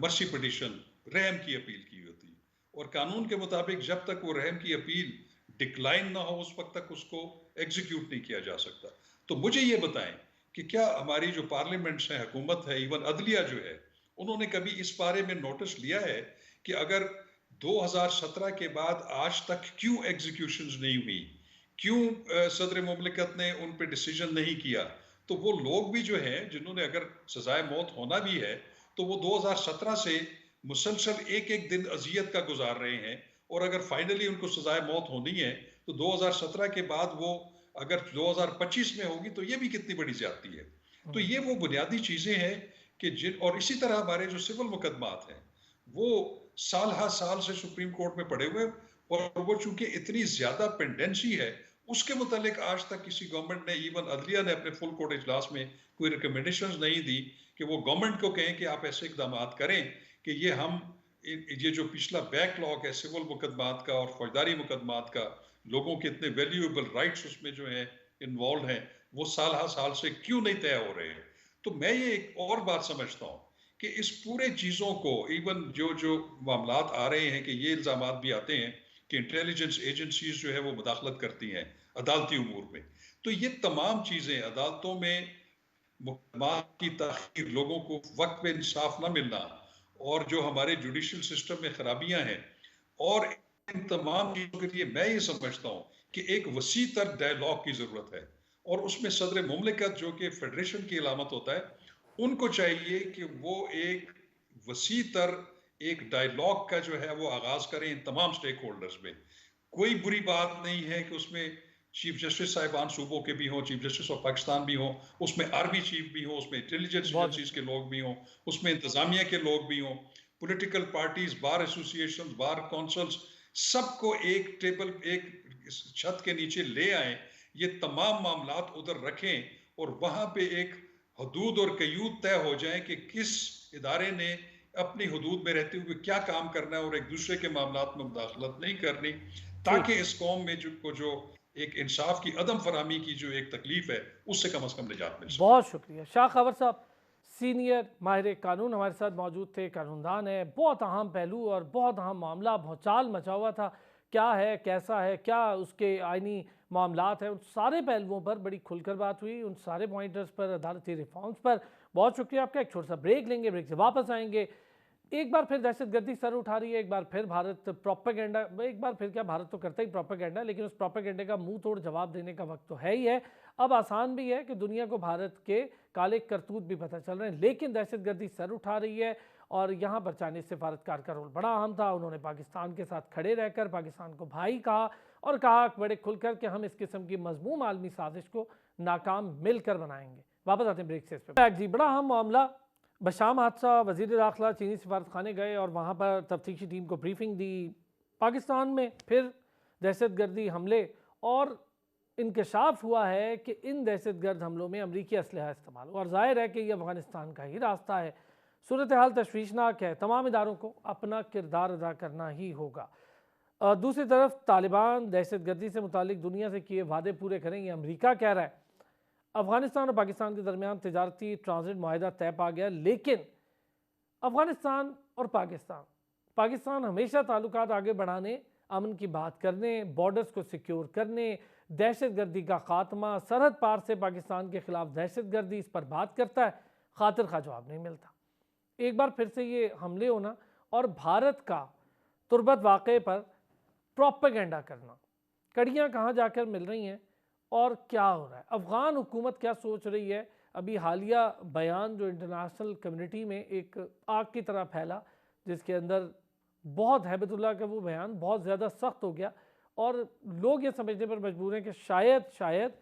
मर्सी पिटिशन, रहम की अपील की होती है। और कानून के मुताबिक जब तक वो रहम की अपील डिक्लाइन ना हो उस वक्त तक उसको एग्जीक्यूट नहीं किया जा सकता। तो मुझे ये बताएं कि क्या हमारी जो पार्लियामेंट्स है, हुकूमत है, इवन अदलिया जो है, उन्होंने कभी इस बारे में नोटिस लिया है कि अगर 2017 के बाद आज तक क्यों एग्जीक्यूशंस नहीं हुई, क्यों सदर मुमलिकत ने उन पे डिसीजन नहीं किया? तो वो लोग भी जो हैं जिन्होंने अगर सजाए मौत होना भी है तो वो 2017 से मुसलसल एक एक दिन अजियत का गुजार रहे हैं, और अगर फाइनली उनको सजाए मौत होनी है तो 2017 के बाद वो अगर 2025 में होगी तो ये भी कितनी बड़ी ज्यादती है। तो ये वो बुनियादी चीजें हैं कि जिन, और इसी तरह हमारे जो सिविल मुकदमात हैं वो साल हर साल से सुप्रीम कोर्ट में पड़े हुए, और वो चूंकि इतनी ज्यादा पेंडेंसी है उसके मुतालिक आज तक किसी गवर्नमेंट ने, इवन अदलिया ने अपने फुल कोर्ट इजलास में कोई रिकमेंडेशन नहीं दी कि वो गवर्नमेंट को कहें कि आप ऐसे इकदाम करें कि ये हम ये जो पिछला बैकलॉग है सिविल मुकदमात का और फौजदारी मुकदमात का, लोगों के इतने वैल्यूएबल राइट्स उसमें जो है इन्वॉल्व हैं, वो साल हर साल से क्यों नहीं तय हो रहे हैं। तो मैं ये एक और बात समझता हूँ कि इस पूरे चीज़ों को, इवन जो जो मामलात आ रहे हैं कि ये इल्ज़ामात भी आते हैं कि इंटेलिजेंस एजेंसीज जो है वो मुदाखलत करती हैं अदालती उमूर में, तो ये तमाम चीज़ें अदालतों में मुकदमात की ताख़ीर, लोगों को वक्त पे इंसाफ न मिलना, और जो हमारे जुडिशल सिस्टम में खराबियां हैं, और इन तमाम चीज़ों के लिए मैं ये समझता हूँ कि एक वसी तर डायलॉग की ज़रूरत है, और उसमें सदर मुमलिकत जो कि फेडरेशन की अलामत होता है, उनको चाहिए कि वो एक वसी तर एक डायलॉग का जो है वो आगाज करें इन तमाम स्टेक होल्डर्स में। कोई बुरी बात नहीं है कि उसमें चीफ जस्टिस साहिबान सूबों के भी हों, चीफ जस्टिस ऑफ पाकिस्तान भी हों, उसमें आर्मी चीफ भी हो, उसमें इंटेलिजेंस बहुत एजेंसीज अच्छा। के लोग भी हों, उसमें इंतजामिया के लोग भी हों, पॉलिटिकल पार्टीज, बार एसोसिएशन, बार काउंसिल्स, सबको एक टेबल, एक छत के नीचे ले आए, ये तमाम मामलात उधर रखें, और वहां पे एक हदूद और कयूद तय हो जाए कि किस इदारे ने अपनी हदूद में रहते हुए क्या काम करना है और एक दूसरे के मामलात में मुदाखलत नहीं करनी, ठीक ताकि है, इस कौम में जो एक इंसाफ की अदम फरामी की जो एक तकलीफ है उससे कम अज कम निजात मिल सके। बहुत शुक्रिया शाह खबर साहब। सीनियर माहिर कानून हमारे साथ मौजूद थे, कानूनदान है, बहुत अहम पहलू और बहुत अहम मामला भौचाल मचा हुआ था, क्या है, कैसा है, क्या उसके आइनी मामलात हैं, उन सारे पहलुओं पर बड़ी खुलकर बात हुई, उन सारे पॉइंटर्स पर, अदालती रिफॉर्म्स पर। बहुत शुक्रिया आपका। एक छोटा सा ब्रेक लेंगे, ब्रेक से वापस आएंगे। एक बार फिर दहशतगर्दी सर उठा रही है, एक बार फिर भारत प्रोपेगेंडा, एक बार फिर क्या, भारत तो करता ही प्रोपेगेंडा, लेकिन उस प्रोपेगेंडे का मुंह तोड़ जवाब देने का वक्त तो है ही है। अब आसान भी है कि दुनिया को भारत के काले करतूत भी पता चल रहे हैं, लेकिन दहशतगर्दी सर उठा रही है। और यहाँ पर चाइनीज सिफारतकार का रोल बड़ा अहम था। उन्होंने पाकिस्तान के साथ खड़े रहकर पाकिस्तान को भाई कहा और कहा बड़े खुलकर कि हम इस किस्म की मजमूम आलमी साजिश को नाकाम मिलकर बनाएंगे। वापस आते हैं ब्रेक से। इस पर जी बड़ा अहम मामला, बशाम हादसा, वज़ीर दाखिला चीनी सिफारत खाने गए और वहाँ पर तफ्तीशी टीम को ब्रीफिंग दी। पाकिस्तान में फिर दहशतगर्दी हमले और इंकशाफ हुआ है कि इन दहशतगर्द हमलों में अमरीकी असलहा इस्तेमाल हुआ और ज़ाहिर है कि ये अफ़गानिस्तान का ही रास्ता है। सूरत हाल तशवीशनाक है, तमाम इदारों को अपना किरदार अदा करना ही होगा। दूसरी तरफ तालिबान दहशतगर्दी से मुतालिक दुनिया से किए वादे पूरे करेंगे, अमरीका कह रहा है। अफ़गानिस्तान और पाकिस्तान के दरमियान तजारती ट्रांजिट माहिदा तय पा गया, लेकिन अफ़गानिस्तान और पाकिस्तान हमेशा ताल्लुकात आगे बढ़ाने, अमन की बात करने, बॉर्डर्स को सिक्योर करने, दहशतगर्दी का खात्मा, सरहद पार से पाकिस्तान के खिलाफ दहशतगर्दी, इस पर बात करता है। खातिर खा जवाब नहीं मिलता। एक बार फिर से ये हमले होना और भारत का तुर्बत वाक़े पर प्रोपेगेंडा करना, कड़ियाँ कहाँ जाकर मिल रही हैं और क्या हो रहा है, अफ़गान हुकूमत क्या सोच रही है। अभी हालिया बयान जो इंटरनेशनल कम्युनिटी में एक आग की तरह फैला, जिसके अंदर बहुत हैबतुल्लाह का वो बयान बहुत ज़्यादा सख्त हो गया और लोग ये समझने पर मजबूर हैं कि शायद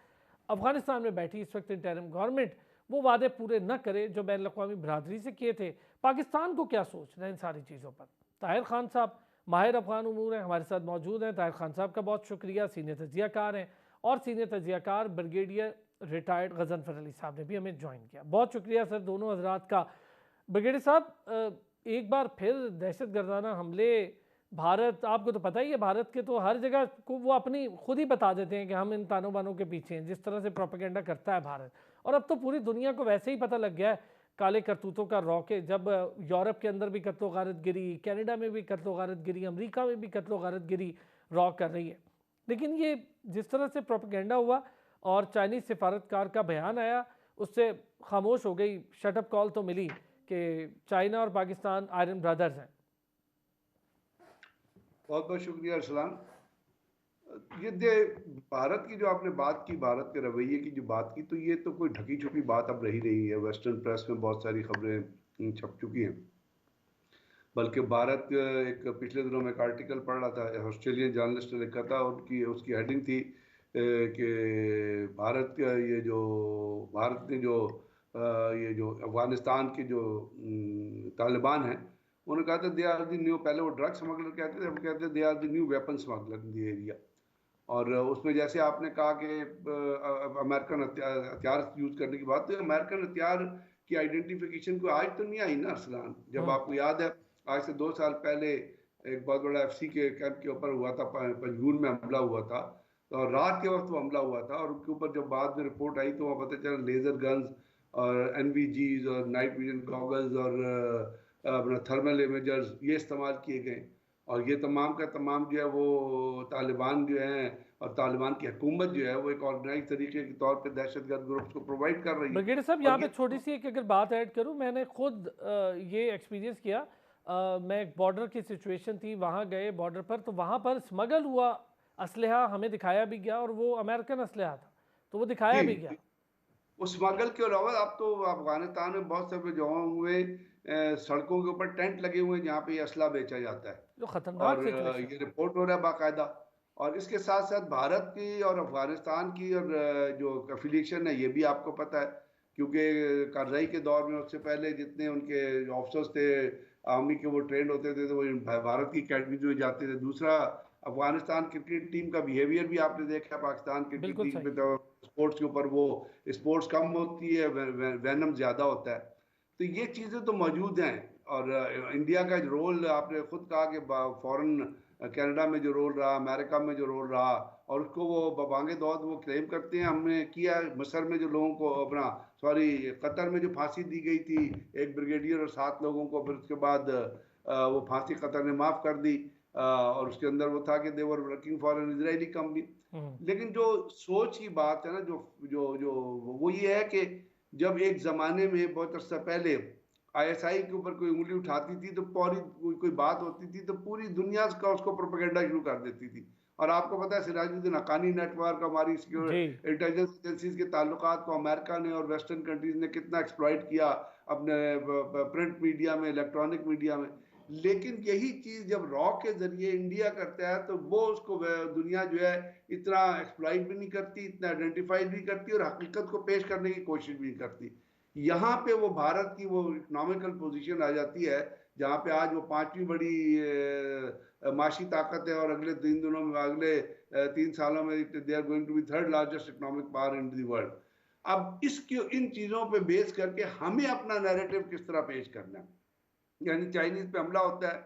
अफ़गानिस्तान में बैठी इस वक्त इंटरिम गवर्नमेंट वो वादे पूरे न करे जो बैन अवी बरदरी से किए थे। पाकिस्तान को क्या सोच रहे हैं इन सारी चीज़ों पर। ताहिर खान साहब माहिर अफ़गान उमूर हैं, हमारे साथ मौजूद हैं। ताहिर खान साहब का बहुत शुक्रिया, सीनियर तजियाकार हैं और सीनियर तजियाकार ब्रिगेडियर रिटायर्ड गजनफर अली साहब ने भी हमें ज्वाइन किया। बहुत शुक्रिया सर दोनों हजरात का। ब्रिगेडियर साहब, एक बार फिर दहशत गर्दाना हमले, भारत, आपको तो पता ही है भारत के तो हर जगह को वो अपनी खुद ही बता देते हैं कि हम इन तानों बानों के पीछे हैं, जिस तरह से प्रोपेगेंडा करता है भारत। और अब तो पूरी दुनिया को वैसे ही पता लग गया है काले करतूतों का रौके, जब यूरोप के अंदर भी कत्लो गारत गिरी, कनाडा में भी कत्लो गारत गिरी, अमेरिका में भी कत्लो गारत गिरी रॉ कर रही है। लेकिन ये जिस तरह से प्रोपेगेंडा हुआ और चाइनीज़ सिफारतकार का बयान आया, उससे खामोश हो गई, शटअप कॉल तो मिली कि चाइना और पाकिस्तान आयरन ब्रदर्स हैं। बहुत बहुत शुक्रिया अरसलान। ये भारत की जो आपने बात की, भारत के रवैये की जो बात की, तो ये तो कोई ढकी छुपी बात अब रही है। वेस्टर्न प्रेस में बहुत सारी खबरें छप चुकी हैं। बल्कि भारत, एक पिछले दिनों में एक आर्टिकल पढ़ रहा था, ऑस्ट्रेलियन जर्नलिस्ट ने लिखा था, उसकी हेडिंग थी कि भारत का भारत ने ये जो अफ़गानिस्तान के जो तालिबान हैं, उन्होंने कहा था दे आर द न्यू, पहले वो ड्रग स्मगलर कहते थे, अब कहते they are the new weapon smuggler in the area. और उसमें जैसे आपने कहा कि अमेरिकन हथियार यूज़ करने की बात, तो अमेरिकन हथियार की आइडेंटिफिकेशन को आज तो नहीं आई ना अरसलान। जब आपको याद है आज से 2 साल पहले एक बहुत बड़ा FC के कैंप के ऊपर हुआ था, पंजगुर में हमला हुआ था, और रात के वक्त वो हमला हुआ था, और उनके ऊपर जब बाद में रिपोर्ट आई तो वहाँ पता चला लेज़र गन्स और NVGs और नाइट विजन गॉगल्स और अपना थर्मल इमेजर्स ये इस्तेमाल किए गए। और ये तमाम का तमाम जो है वो तालिबान जो है और तालिबान की हुकूमत जो है वो एक ऑर्गेनाइज तरीके के तौर पे दहशतगर्द ग्रुप्स को प्रोवाइड कर रही है। ब्रिगेडियर साहब यहाँ पे छोटी सी एक अगर बात ऐड करूँ, मैंने खुद ये एक्सपीरियंस किया। मैं एक बॉर्डर की सिचुएशन थी, वहाँ गए बॉर्डर पर, तो वहाँ पर स्मगल हुआ असलहा हमें दिखाया भी गया और वो अमेरिकन असलहा था, तो वो दिखाया भी गया। उस स्मगल के अलावा अब तो अफगानिस्तान में बहुत सारे जगहों हुए सड़कों के ऊपर टेंट लगे हुए हैं जहाँ पे असला बेचा जाता है, जो खतरनाक और ये रिपोर्ट हो रहा है बाकायदा। और इसके साथ साथ भारत की और अफगानिस्तान की और जो एफिलिएशन है ये भी आपको पता है, क्योंकि कारजाई के दौर में उससे पहले जितने उनके ऑफिसर्स थे आर्मी के वो ट्रेंड होते थे तो वो भारत की अकेडमी में जाते थे। दूसरा, अफगानिस्तान क्रिकेट टीम का बिहेवियर भी आपने देखा, पाकिस्तान क्रिकेट टीम में तो स्पोर्ट्स के ऊपर वो स्पोर्ट्स कम होती है, वैनम ज़्यादा होता है। तो ये चीज़ें तो मौजूद हैं। और इंडिया का रोल आपने खुद कहा कि फॉरेन कनाडा में जो रोल रहा, अमेरिका में जो रोल रहा, और उसको वो बबांगे दौद वो क्लेम करते हैं हमने किया। मिस्र में जो लोगों को कतर में जो फांसी दी गई थी एक ब्रिगेडियर और 7 लोगों को, फिर उसके बाद वो फांसी कतर ने माफ़ कर दी, और उसके अंदर वो था कि they were working for an Israeli company. लेकिन जो सोच की बात है ना, जो जो जो वो ये है कि जब एक जमाने में बहुत अर्सा पहले आईएसआई के ऊपर कोई उंगली उठाती थी तो पूरी कोई बात होती थी तो पूरी दुनिया का उसको प्रोपेगेंडा शुरू कर देती थी। और आपको पता है सिराजुद्दीन हक्कानी नेटवर्क, हमारी जी। इंटेलिजेंस एजेंसीज के ताल्लुकात को अमेरिका ने और वेस्टर्न कंट्रीज ने कितना एक्सप्लॉइट किया अपने प्रिंट मीडिया में, इलेक्ट्रॉनिक मीडिया में। लेकिन यही चीज जब रॉ के जरिए इंडिया करता है तो वो उसको दुनिया जो है इतना एक्सप्लॉइट भी नहीं करती, इतना आइडेंटिफाई भी करती और हकीकत को पेश करने की कोशिश भी करती। यहाँ पे वो भारत की वो इकोनॉमिकल पोजीशन आ जाती है जहाँ पे आज वो पांचवी बड़ी माशी ताकत है और अगले 3 दिनों में, अगले 3 सालों में they are going to be third largest economic power in the world. अब इसके इन चीजों पे बेस करके हमें अपना नैरेटिव किस तरह पेश करना है। यानी चाइनीज पे हमला होता है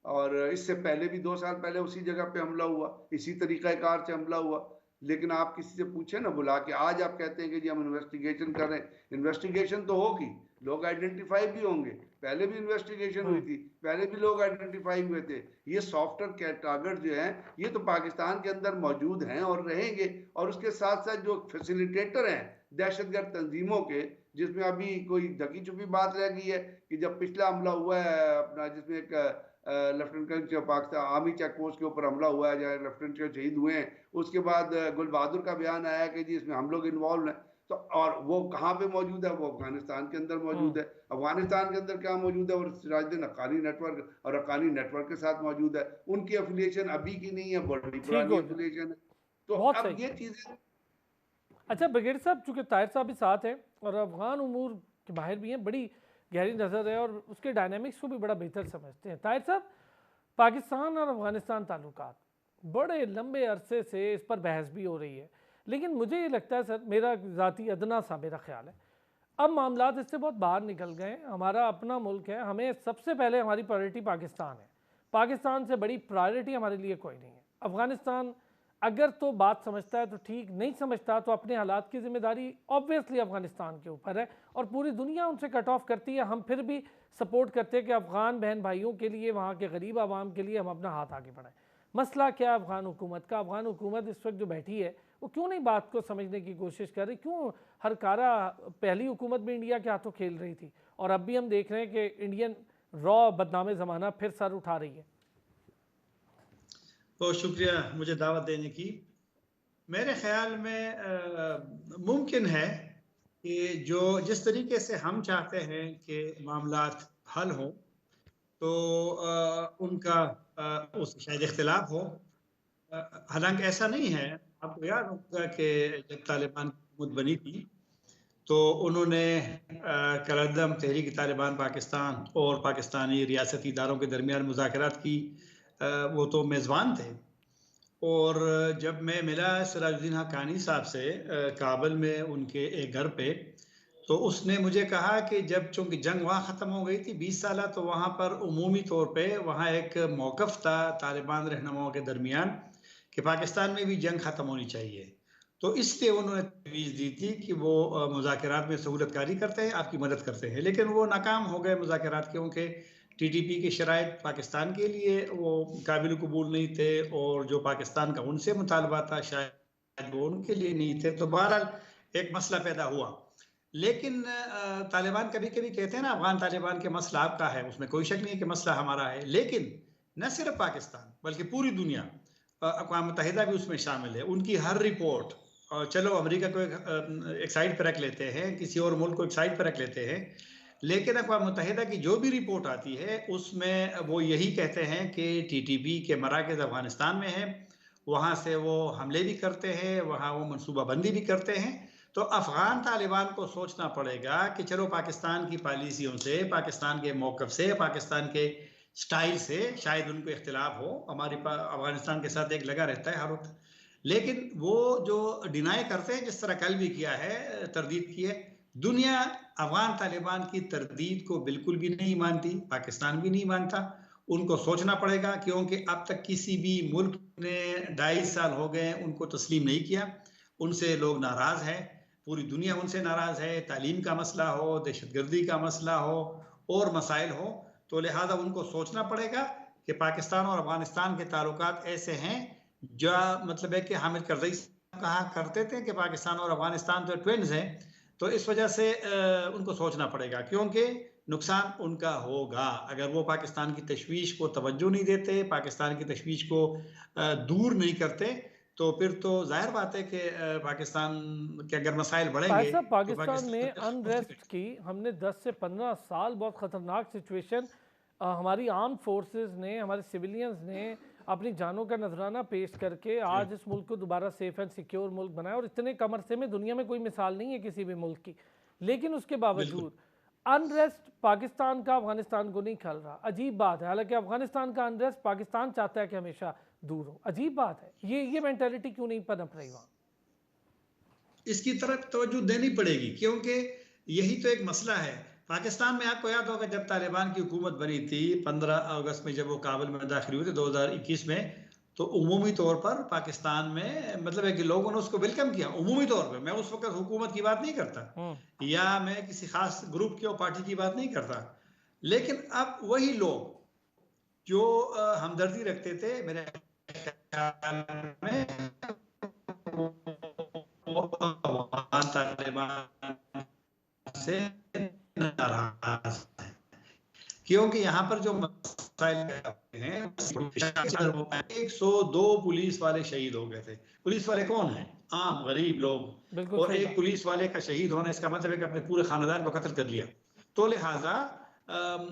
और इससे पहले भी 2 साल पहले उसी जगह पे हमला हुआ, इसी तरीकाकार से हमला हुआ। लेकिन आप किसी से पूछे ना बुला के, आज आप कहते हैं कि जी हम इन्वेस्टिगेशन कर रहे हैं। इन्वेस्टिगेशन तो होगी, लोग आइडेंटिफाई भी होंगे, पहले भी इन्वेस्टिगेशन हुई थी, पहले भी लोग आइडेंटिफाई हुए थे। ये सॉफ्टवेयर टारगेट जो हैं ये तो पाकिस्तान के अंदर मौजूद हैं और रहेंगे। और उसके साथ साथ जो फैसिलिटेटर हैं दहशतगर्द तंजीमों के, जिसमें अभी कोई ढकी छुपी बात रह गई है कि जब पिछला हमला हुआ है अपना, जिसमें एक lieutenant Pakistan army check post के ऊपर हमला हुआ है जहाँ लेफ्टिनेंट शहीद हुए हैं, उसके बाद गुल बहादुर का बयान आया कि जी इसमें हम लोग इन्वॉल्व हैं। तो और वो कहाँ पे मौजूद है? वो अफगानिस्तान के अंदर मौजूद है। अफगानिस्तान के अंदर क्या मौजूद है? और सिराजुद्दीन हक्कानी नेटवर्क और हक्कानी नेटवर्क के साथ मौजूद है। उनकी एफिलिएशन अभी की नहीं है, बड़ी ठीक पुरानी हो एफिलिएशन है। तो बहुत अब सही। ये चीजें अच्छा ब्रिगेड साहब, चूंकि ताहिर साहब भी साथ हैं और अफगान उमूर के बाहर भी हैं, बड़ी गहरी नज़र है और उसके डायनामिक्स को भी बड़ा बेहतर समझते हैं। ताहिर साहब, पाकिस्तान और अफगानिस्तान ताल्लुकात बड़े लंबे अरसे से इस पर बहस भी हो रही है, लेकिन मुझे ये लगता है सर, मेरा ज़ाती अदना सा मेरा ख्याल है, अब मामलात इससे बहुत बाहर निकल गए हैं। हमारा अपना मुल्क है, हमें सबसे पहले हमारी प्रायोरिटी पाकिस्तान है। पाकिस्तान से बड़ी प्रायोरिटी हमारे लिए कोई नहीं है। अफगानिस्तान अगर तो बात समझता है तो ठीक, नहीं समझता तो अपने हालात की जिम्मेदारी ऑब्वियसली अफगानिस्तान के ऊपर है और पूरी दुनिया उनसे कट ऑफ करती है। हम फिर भी सपोर्ट करते हैं कि अफ़गान बहन भाइयों के लिए, वहाँ के गरीब आवाम के लिए हम अपना हाथ आगे बढ़ाएं। मसला क्या है अफ़गान हुकूमत का? अफ़गान हुकूमत इस वक्त जो बैठी है वो क्यों नहीं बात को समझने की कोशिश कर रही? क्यों हर कारा पहली हुकूमत भी इंडिया के हाथों खेल रही थी और अब भी हम देख रहे हैं कि इंडियन रॉ बदनाम ज़माना फिर सर उठा रही है। बहुत शुक्रिया मुझे दावत देने की। मेरे ख्याल में मुमकिन है कि जो जिस तरीके से हम चाहते हैं कि मामलात हल हों तो उनका उससे शायद इख्तिलाफ हो। हालांकि ऐसा नहीं है। आपको याद होगा कि जब तालिबान की हुकूमत बनी थी तो उन्होंने करारदम तहरीक तालिबान पाकिस्तान और पाकिस्तानी रियासती इदारों के दरमियान मुज़ाकरात की वो तो मेज़बान थे। और जब मैं मिला सिराजुद्दीन हक्कानी साहब से काबुल में उनके एक घर पे, तो उसने मुझे कहा कि जब चूंकि जंग वहाँ ख़त्म हो गई थी 20 साल, तो वहाँ पर उमूमी तौर पे वहाँ एक मौक़िफ़ था तालिबान रहनुमाओं के दरमियान कि पाकिस्तान में भी जंग ख़त्म होनी चाहिए। तो इसलिए उन्होंने तजवीज़ दी थी कि वो मुज़ाकरात में सहूलतकारी करते हैं, आपकी मदद करते हैं। लेकिन वो नाकाम हो गए मुज़ाकरात, क्योंकि टीटीपी के शराइत पाकिस्तान के लिए वो काबिल कबूल नहीं थे और जो पाकिस्तान का उनसे मुतालबा था शायद वो उनके लिए नहीं थे। तो बहरहाल एक मसला पैदा हुआ। लेकिन तालिबान कभी कभी कहते हैं ना अफगान तालिबान के मसला आपका है, उसमें कोई शक नहीं है कि मसला हमारा है। लेकिन न सिर्फ पाकिस्तान बल्कि पूरी दुनिया, अक़वाम मुत्तहिदा भी उसमें शामिल है। उनकी हर रिपोर्ट, चलो अमेरिका को एक साइड पर रख लेते हैं, किसी और मुल्क को एक साइड पर रख लेते हैं, लेकिन अक़वाम मुत्तहिदा की जो भी रिपोर्ट आती है उसमें वो यही कहते हैं कि टीटीपी के मराकज़ अफ़गानिस्तान में है, वहाँ से वो हमले भी करते हैं, वहाँ वो मनसूबाबंदी भी करते हैं। तो अफ़गान तालिबान को सोचना पड़ेगा कि चलो पाकिस्तान की पॉलिसियों से, पाकिस्तान के मौक़िफ़ से, पाकिस्तान के स्टाइल से शायद उनको इख्तिलाफ हो, हमारी अफ़गानिस्तान के साथ एक लगा रहता है हर वक्त, लेकिन वो जो डिनाई करते हैं, जिस तरह कल भी किया है, तरदीद की है। दुनिया अफ़गान तालिबान की तरदीद को बिल्कुल भी नहीं मानती, पाकिस्तान भी नहीं मानता। उनको सोचना पड़ेगा, क्योंकि अब तक किसी भी मुल्क ने 2.5 साल हो गए उनको तस्लीम नहीं किया। उनसे लोग नाराज़ हैं, पूरी दुनिया उनसे नाराज़ है। तालीम का मसला हो, दहशतगर्दी का मसला हो और मसाइल हो, तो लिहाजा उनको सोचना पड़ेगा कि पाकिस्तान और अफ़गानिस्तान के ताल्लुकात ऐसे हैं जो मतलब है कि हामिद करजई साहब कहा करते थे कि पाकिस्तान और अफगानिस्तान तो ट्विन्स हैं, तो इस वजह से उनको सोचना पड़ेगा, क्योंकि नुकसान उनका होगा अगर वो पाकिस्तान की तशवीश को तवज्जो नहीं देते, पाकिस्तान की तशवीश को दूर नहीं करते, तो फिर तो जाहिर बात है कि पाकिस्तान के अगर मसाइल बढ़ेंगे साहब, तो पाकिस्तान में पाकिस्तान अनरेस्ट की हमने 10 से 15 साल बहुत ख़तरनाक सिचुएशन, हमारी आर्म फोर्सेस ने, हमारे सिविलियंस ने अपनी जानों का नजराना पेश करके आज इस मुल्क को दोबारा सेफ एंड सिक्योर मुल्क बनाया, और इतने कम अरसे में दुनिया में कोई मिसाल नहीं है किसी भी मुल्क की। लेकिन उसके बावजूद अनरेस्ट पाकिस्तान का अफगानिस्तान को नहीं खल रहा। अजीब बात है, हालांकि अफगानिस्तान का अनरेस्ट पाकिस्तान चाहता है कि हमेशा दूर हो। अजीब बात है, ये मेंटालिटी क्यों नहीं पनप रही वहाँ? इसकी तरफ तवज्जो देनी पड़ेगी, क्योंकि यही तो एक मसला है। पाकिस्तान में आपको याद होगा जब तालिबान की हुकूमत बनी थी 15 अगस्त में, जब वो काबुल में दाखिल हुए थे 2021 में, तो उमूमी तौर पर पाकिस्तान में मतलब है कि लोगों ने उसको वेलकम किया उमूमी तौर पर। मैं उस वक्त हुकूमत की बात नहीं करता या मैं किसी खास ग्रुप की और पार्टी की बात नहीं करता, लेकिन अब वही लोग जो हमदर्दी रखते थे मेरे ख्याल में तालिबान से नाराज है, क्योंकि यहाँ पर जो मसाइल हैं 102 पुलिस वाले शहीद हो गए थे। पुलिस वाले कौन हैं? आम गरीब लोग, और एक पुलिस वाले का शहीद होने इसका मतलब है कि अपने पूरे खानदान को कत्ल कर लिया। तो लिहाजा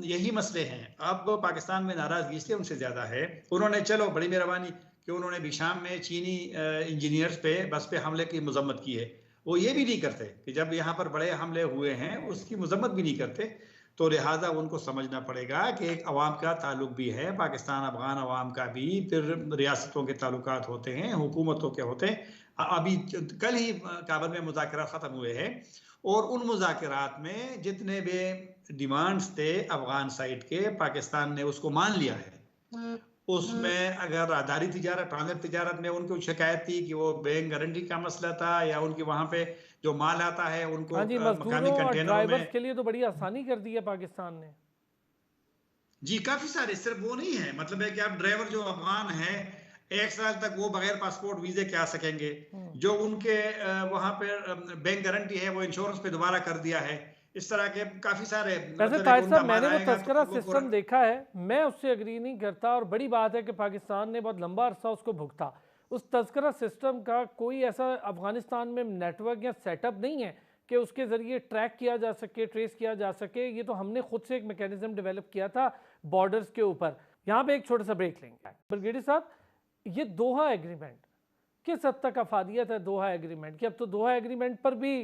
यही मसले हैं। अब पाकिस्तान में नाराजगी इसलिए उनसे ज्यादा है, उन्होंने चलो बड़ी मेहरबानी कि उन्होंने भी शाम में चीनी इंजीनियर्स पे बस पे हमले की मजम्मत की है। वो ये भी नहीं करते कि जब यहाँ पर बड़े हमले हुए हैं उसकी मजम्मत भी नहीं करते। तो लिहाजा उनको समझना पड़ेगा कि एक अवाम का ताल्लुक भी है, पाकिस्तान अफगान अवाम का भी, फिर रियासतों के ताल्लुकात होते हैं, हुकूमतों के होते हैं। अभी कल ही काबुल में मुज़ाकरात ख़त्म हुए हैं, और उन मुज़ाकरात में जितने भी डिमांड्स थे अफगान साइड के, पाकिस्तान ने उसको मान लिया है। उसमें अगर आधारी तिजारत, ट्रांजिट तिजारत में उनको शिकायत थी कि वो बैंक गारंटी का मसला था, या उनके वहाँ पे जो माल आता है उनको हाँ जी, मकामी मजदूरों और कंटेनरों ड्राइवर्स में। के लिए तो बड़ी आसानी कर दी है पाकिस्तान ने। जी काफी सारे, सिर्फ वो नहीं है, मतलब है कि आप ड्राइवर जो अफगान है 1 साल तक वो बगैर पासपोर्ट वीजे के आ सकेंगे। जो उनके वहां पे बैंक गारंटी है वो इंश्योरेंस पे दोबारा कर दिया है। इस तरह के काफी सारे, वैसे मतलब है ताहिर कि साहब, उनका माल मैंने वो आएगा तस्करा तो वो सिस्टम देखा है, मैं उससे एग्री नहीं करता, और बड़ी बात है कि पाकिस्तान ने बहुत लंबा अरसा उसको भुगता। उस तस्करा सिस्टम का कोई ऐसा अफगानिस्तान में नेटवर्क या सेटअप नहीं है कि उसके ज़रिए ट्रैक किया जा सके, ट्रेस किया जा सके। ये तो हमने खुद से एक मैकेनिज्म डेवलप किया था बॉर्डर्स के ऊपर। यहाँ पे एक छोटा सा ब्रेक लेंगे। ब्रिगेडियर साहब, ये दोहा एग्रीमेंट किस हद तक अफादियत है दोहा एग्रीमेंट की? अब तो दोहा एग्रीमेंट पर भी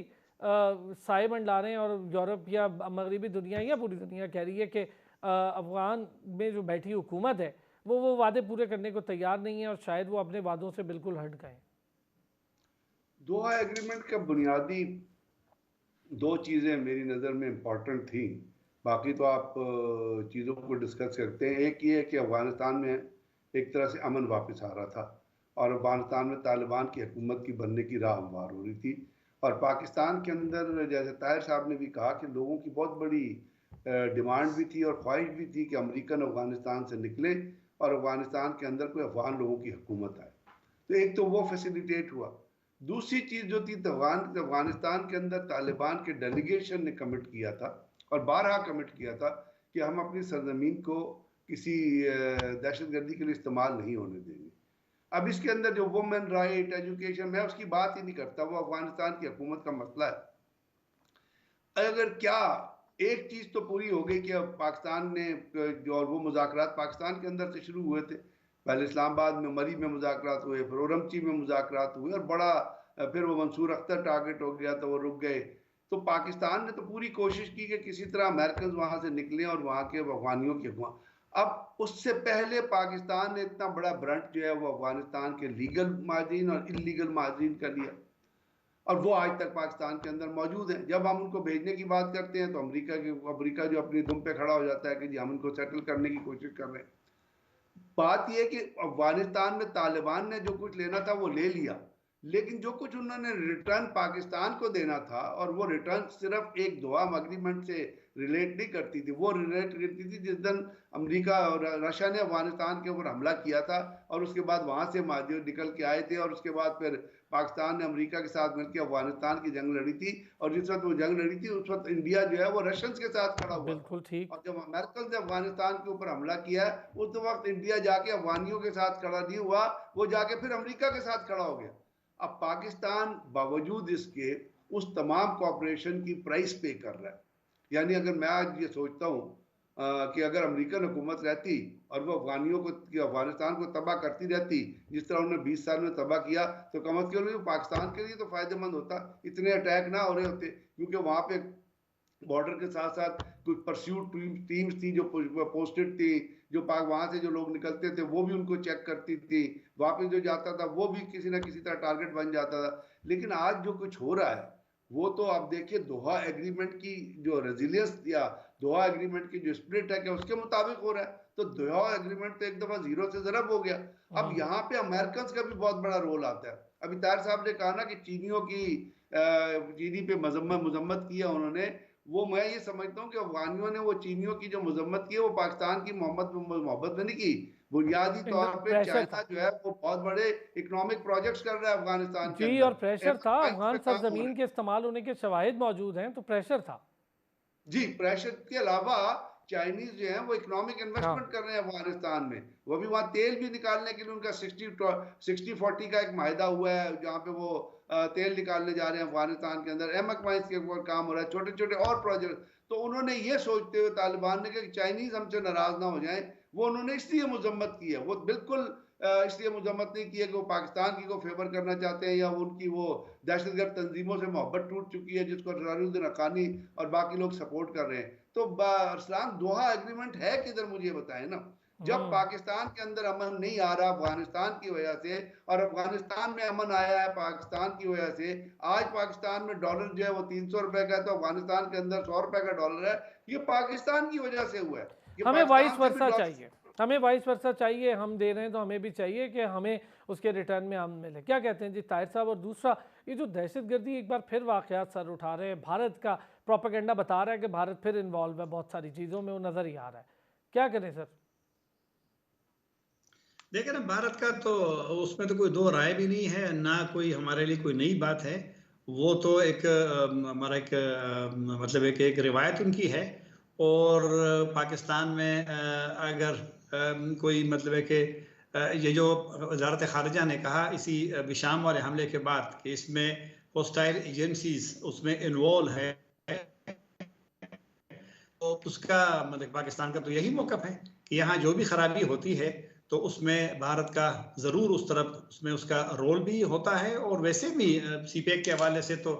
साए मंडला रहे हैं, और यूरोप या मगरबी दुनिया या पूरी दुनिया कह रही है कि अफगान में जो बैठी हुकूमत है वो वादे पूरे करने को तैयार नहीं है, और शायद वो अपने वादों से बिल्कुल हट गए। दोहा एग्रीमेंट का बुनियादी दो चीज़ें मेरी नज़र में इम्पॉर्टेंट थी, बाकी तो आप चीज़ों को डिस्कस करते हैं। एक ये है कि अफ़गानिस्तान में एक तरह से अमन वापस आ रहा था, और अफ़गानिस्तान में तालिबान की हुकूमत की बनने की राह हमवार हो रही थी। और पाकिस्तान के अंदर, जैसे ताहिर साहब ने भी कहा, कि लोगों की बहुत बड़ी डिमांड भी थी और ख्वाहिश भी थी कि अमेरिकन अफ़गानिस्तान से निकले और अफ़गानिस्तान के अंदर कोई अफ़गान लोगों की हुकूमत आए। तो एक तो वो फैसिलिटेट हुआ। दूसरी चीज़ जो थी, अफगानिस्तान के अंदर तालिबान के डेलीगेशन ने कमिट किया था, और बारहा कमिट किया था, कि हम अपनी सरजमीन को किसी दहशतगर्दी के लिए इस्तेमाल नहीं होने देंगे। अब इसके अंदर जो वुमेन राइट, एजुकेशन, मैं उसकी बात ही नहीं करता, वो अफगानिस्तान की हुकूमत का मसला है। अगर क्या एक चीज़ तो पूरी हो गई कि अब पाकिस्तान ने जो, और वो मुज़ाकरात पाकिस्तान के अंदर से शुरू हुए थे। पहले इस्लामाबाद में, मरी में मुज़ाकरात हुए, फिर उरमची में मुज़ाकरात हुए, और बड़ा फिर वो मंसूर अख्तर टारगेट हो गया तो वो रुक गए। तो पाकिस्तान ने तो पूरी कोशिश की कि किसी तरह अमेरिकन वहाँ से निकलें और वहाँ के अफगानियों की हुआ। अब उससे पहले पाकिस्तान ने इतना बड़ा ब्रंट जो है वो अफगानिस्तान के लीगल माजरीन और इलीगल माजरीन का लिया, और वो आज तक पाकिस्तान के अंदर मौजूद हैं। जब हम उनको भेजने की बात करते हैं तो अमेरिका जो अपनी दुम पे खड़ा हो जाता है कि जी हम उनको सेटल करने की कोशिश कर रहे हैं। बात यह कि अफगानिस्तान में तालिबान ने जो कुछ लेना था वो ले लिया, लेकिन जो कुछ उन्होंने रिटर्न पाकिस्तान को देना था, और वो रिटर्न सिर्फ एक दोहा अग्रीमेंट से रिलेट नहीं करती थी, वो रिलेट करती थी जिस दिन अमेरिका और रशिया ने अफगानिस्तान के ऊपर हमला किया था, और उसके बाद वहां से महादेव निकल के आए थे, और उसके बाद फिर पाकिस्तान ने अमेरिका के साथ मिलकर अफगानिस्तान की जंग लड़ी थी, और जिस वक्त वो जंग लड़ी थी उस वक्त इंडिया जो है वो रशियंस के साथ खड़ा हुआ था। बिल्कुल ठीक। और जब अमेरिकन ने अफगानिस्तान के ऊपर हमला किया उस वक्त इंडिया जाके अफगानियों के साथ खड़ा नहीं हुआ, वो जाके फिर अमेरिका के साथ खड़ा हो गया। अब पाकिस्तान बावजूद इसके उस तमाम कॉपरेशन की प्राइस पे कर रहा है। यानी अगर मैं आज ये सोचता हूँ कि अगर अमेरिकन हुकूमत रहती और वो अफगानियों को, अफगानिस्तान को तबाह करती रहती जिस तरह उन्होंने 20 साल में तबाह किया, तो कम अज कम पाकिस्तान के लिए तो फायदेमंद होता, इतने अटैक ना हो रहे होते, क्योंकि वहां पे बॉर्डर के साथ साथ कुछ परस्यूट टीम्स थी जो पोस्टेड थी, जो पाक वहां से जो लोग निकलते थे वो भी उनको चेक करती थी, वापस जो जाता था वो भी किसी ना किसी तरह टारगेट बन जाता था। लेकिन आज जो कुछ हो रहा है वो तो आप देखिए दोहा एग्रीमेंट की जो रेजिलियंस या दोहा एग्रीमेंट की जो स्प्रिट है क्या उसके मुताबिक हो रहा है। तो दोहा एग्रीमेंट तो एक दफा जीरो से जरब हो गया। अब यहाँ पे अमेरिकन का भी बहुत बड़ा रोल आता है। अभी तार साहब ने कहा ना कि चीनियों की चीनी पे मजम्मत किया उन्होंने, वो मैं ये समझता हूँ कि अफगानियों ने वो चीनियों की जो मजम्मत की है वो पाकिस्तान की मोहब्बत में नहीं की, बुनियादी तौर पे प्रेशर चाइना था जो है वो बहुत बड़े इकोनॉमिक प्रोजेक्ट्स कर रहा है अफगानिस्तान के जी, और अंदर, प्रेशर था, एमएस माइंस अफगान पे काम हो रहा सरजमीन है। के इस्तेमाल होने के शवाहिद मौजूद हैं, तो प्रेशर था। जी, प्रेशर के अलावा चाइनीज जो है वो इकोनॉमिक हाँ। इन्वेस्टमेंट कर रहे हैं अफगानिस्तान में। वो भी वहाँ तेल भी निकालने के लिए उनका 60-40 का एक माहिदा हुआ है, जहाँ पे वो तेल निकालने जा रहे हैं अफगानिस्तान के अंदर, एमक माइंस के ऊपर काम हो रहा है, छोटे छोटे और प्रोजेक्ट। तो उन्होंने ये सोचते हुए तालिबान ने कि चाइनीज हमसे नाराज ना हो जाएं, वो उन्होंने इसलिए मजम्मत की है। वो बिल्कुल इसलिए मजम्मत नहीं की है कि वो पाकिस्तान की को फेवर करना चाहते हैं, या उनकी वो दहशतगर्द तंजीमों से मोहब्बत टूट चुकी है जिसको जलालुद्दीन हक्कानी और बाकी लोग सपोर्ट कर रहे हैं। तो अरसलान दोहा एग्रीमेंट है किधर, मुझे बताएं ना। जब पाकिस्तान के अंदर अमन नहीं आ रहा अफगानिस्तान की वजह से, और अफगानिस्तान में अमन आया है पाकिस्तान की वजह से, आज पाकिस्तान में डॉलर जो है वो 300 रुपए का है, तो अफगानिस्तान के अंदर 100 रुपए का डॉलर है। ये पाकिस्तान की वजह से हुआ है, ये हमें वाइस पाकिस्तान से भी वर्सा डॉलर। चाहिए, हमें वाइस वर्सा चाहिए। हम दे रहे हैं तो हमें भी चाहिए कि हमें उसके रिटर्न में हम मिले। क्या कहते हैं जी ताहिर साहब? और दूसरा, ये जो दहशतगर्दी एक बार फिर वाक़यात सर उठा रहे हैं, भारत का प्रोपेगेंडा बता रहा है कि भारत फिर इन्वॉल्व है बहुत सारी चीज़ों में, वो नज़र ही आ रहा है। क्या करें सर? देखिए ना, भारत का तो उसमें तो कोई दो राय भी नहीं है, ना कोई हमारे लिए कोई नई बात है। वो तो एक हमारा एक मतलब एक रिवायत उनकी है। और पाकिस्तान में अगर कोई मतलब है कि ये जो वजारत खारजा ने कहा इसी विशाम वाले हमले के बाद कि इसमें होस्टाइल एजेंसीज उसमें इन्वॉल्व है, तो उसका मतलब पाकिस्तान का तो यही मौक़िफ़ है कि यहाँ जो भी खराबी होती है तो उसमें भारत का ज़रूर उस तरफ उसमें उसका रोल भी होता है। और वैसे भी सीपेक के हवाले से तो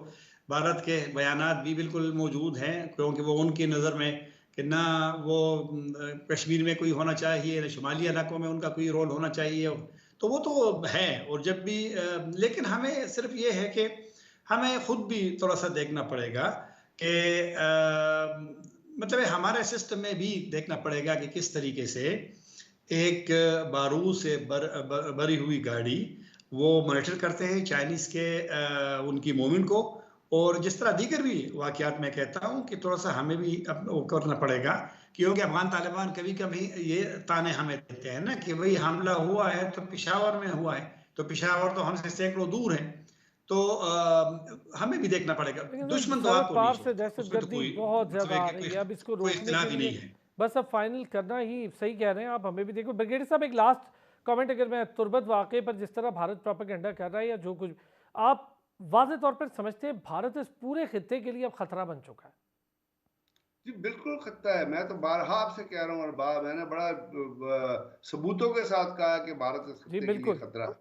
भारत के बयानात भी बिल्कुल मौजूद हैं, क्योंकि वो उनकी नज़र में कि ना वो कश्मीर में कोई होना चाहिए, ना शुमाली इलाकों में उनका कोई रोल होना चाहिए, तो वो तो है। और जब भी लेकिन हमें सिर्फ ये है कि हमें खुद भी थोड़ा सा देखना पड़ेगा कि मतलब हमारे सिस्टम में भी देखना पड़ेगा कि किस तरीके से एक बारूद से भरी हुई गाड़ी वो मॉनिटर करते हैं चाइनीज़ के उनकी मूवमेंट को। और जिस तरह दीगर भी वाक़यात में कहता हूँ कि थोड़ा सा हमें भी वो करना पड़ेगा, क्योंकि अफगान तालिबान कभी कभी ये ताने हमें देते हैं ना कि भाई हमला हुआ है तो पेशावर में हुआ है, तो पेशावर तो हमसे सैकड़ों दूर है, तो हमें भी देखना पड़ेगा। दुश्मन तो सरहद आपको नहीं पार से छोड़ता, उसमें तो दहशतगर्दी कोई बहुत मतलब ज़्यादा आ है कि रही है। अब इसको कोई रोकने इख्तिलाफ के ही लिए नहीं है। बस अब फाइनल करना ही, सही कह रहे हैं आप, हमें भी देखो। ब्रिगेडियर साहब एक लास्ट कमेंट, अगर मैं तुर्बत वाक़े पर जिस तरह भारत प्रोपेगेंडा कर रहा है या जो कुछ, आप वाज़े तौर पर समझते हैं भारत इस पूरे खित्ते के लिए अब खतरा बन चुका है? जी बिल्कुल खतरा है। मैं तो बारहा आपसे कह रहा हूँ, और मैंने बड़ा सबूतों के साथ कहा कि भारत इस जी खत्ते के लिए बिल्कुल। खतरा है।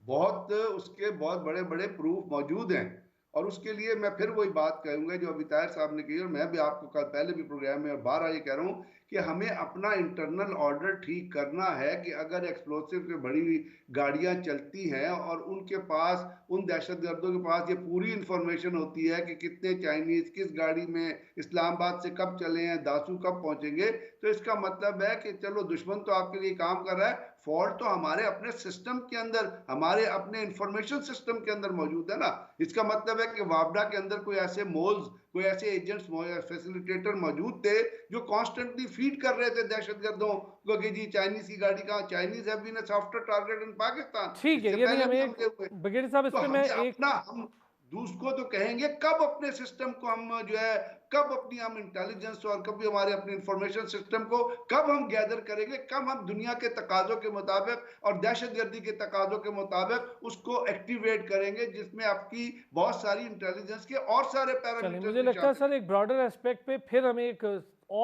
बहुत उसके बहुत बड़े बड़े प्रूफ मौजूद हैं। और उसके लिए मैं फिर वही बात कहूंगा जो अभी ताहिर साहब ने की, और मैं भी आपको कल पहले भी प्रोग्राम में और बार ये कह रहा हूँ कि हमें अपना इंटरनल ऑर्डर ठीक करना है कि अगर एक्सप्लोसिव से बड़ी हुई गाड़ियां चलती हैं और उनके पास, उन दहशतगर्दों के पास ये पूरी इंफॉर्मेशन होती है कि कितने चाइनीज किस गाड़ी में इस्लामाबाद से कब चले हैं, दासू कब पहुंचेंगे, तो इसका मतलब है कि चलो दुश्मन तो आपके लिए काम कर रहा है, फॉल्ट तो हमारे अपने सिस्टम के अंदर, हमारे अपने इंफॉर्मेशन सिस्टम के अंदर मौजूद है ना। इसका मतलब है कि वापडा के अंदर कोई ऐसे मोल्स, कोई ऐसे एजेंट्स, फैसिलिटेटर मौजूद थे जो कॉन्स्टेंटली फीड कर रहे थे दहशतगर्दों को कि जी चाइनीज की गाड़ी कहाँ, Chinese have been a software target in Pakistan, ठीक है, इससे यानी पहले हम भी एक हमले हुए। ब्रिगेडियर साहब, इस तो पे मैं हमें एक अपना, हम दूसरों तो कहेंगे कब अपने सिस्टम को हम जो है, कब अपनी हम इंटेलिजेंस और कभी हमारे अपने इंफॉर्मेशन सिस्टम को कब हम गैदर करेंगे, कब हम दुनिया के तकाजों के मुताबिक और दहशतगर्दी के तकाजों के मुताबिक उसको एक्टिवेट करेंगे, जिसमें आपकी बहुत सारी इंटेलिजेंस के और सारे चलिए, पैरामीटर्स मुझे भी लगता है शामिल सर एक ब्रॉडर एस्पेक्ट पे फिर हमें एक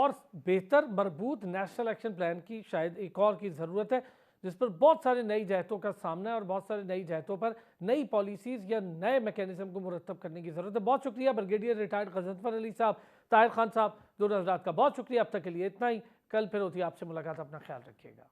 और बेहतर मजबूत नेशनल एक्शन प्लान की शायद एक और की ज़रूरत है, जिस पर बहुत सारे नई जहतों का सामना है और बहुत सारे नई जहतों पर नई पॉलिसीज़ या नए मैकेनिज्म को मुरतब करने की ज़रूरत है। बहुत शुक्रिया ब्रिगेडियर रिटायर्ड गजनफर अली साहब, ताहिर खान साहब, दोनों हजरात का बहुत शुक्रिया। अब तक के लिए इतना ही, कल फिर होती है आपसे मुलाकात, अपना ख्याल रखिएगा।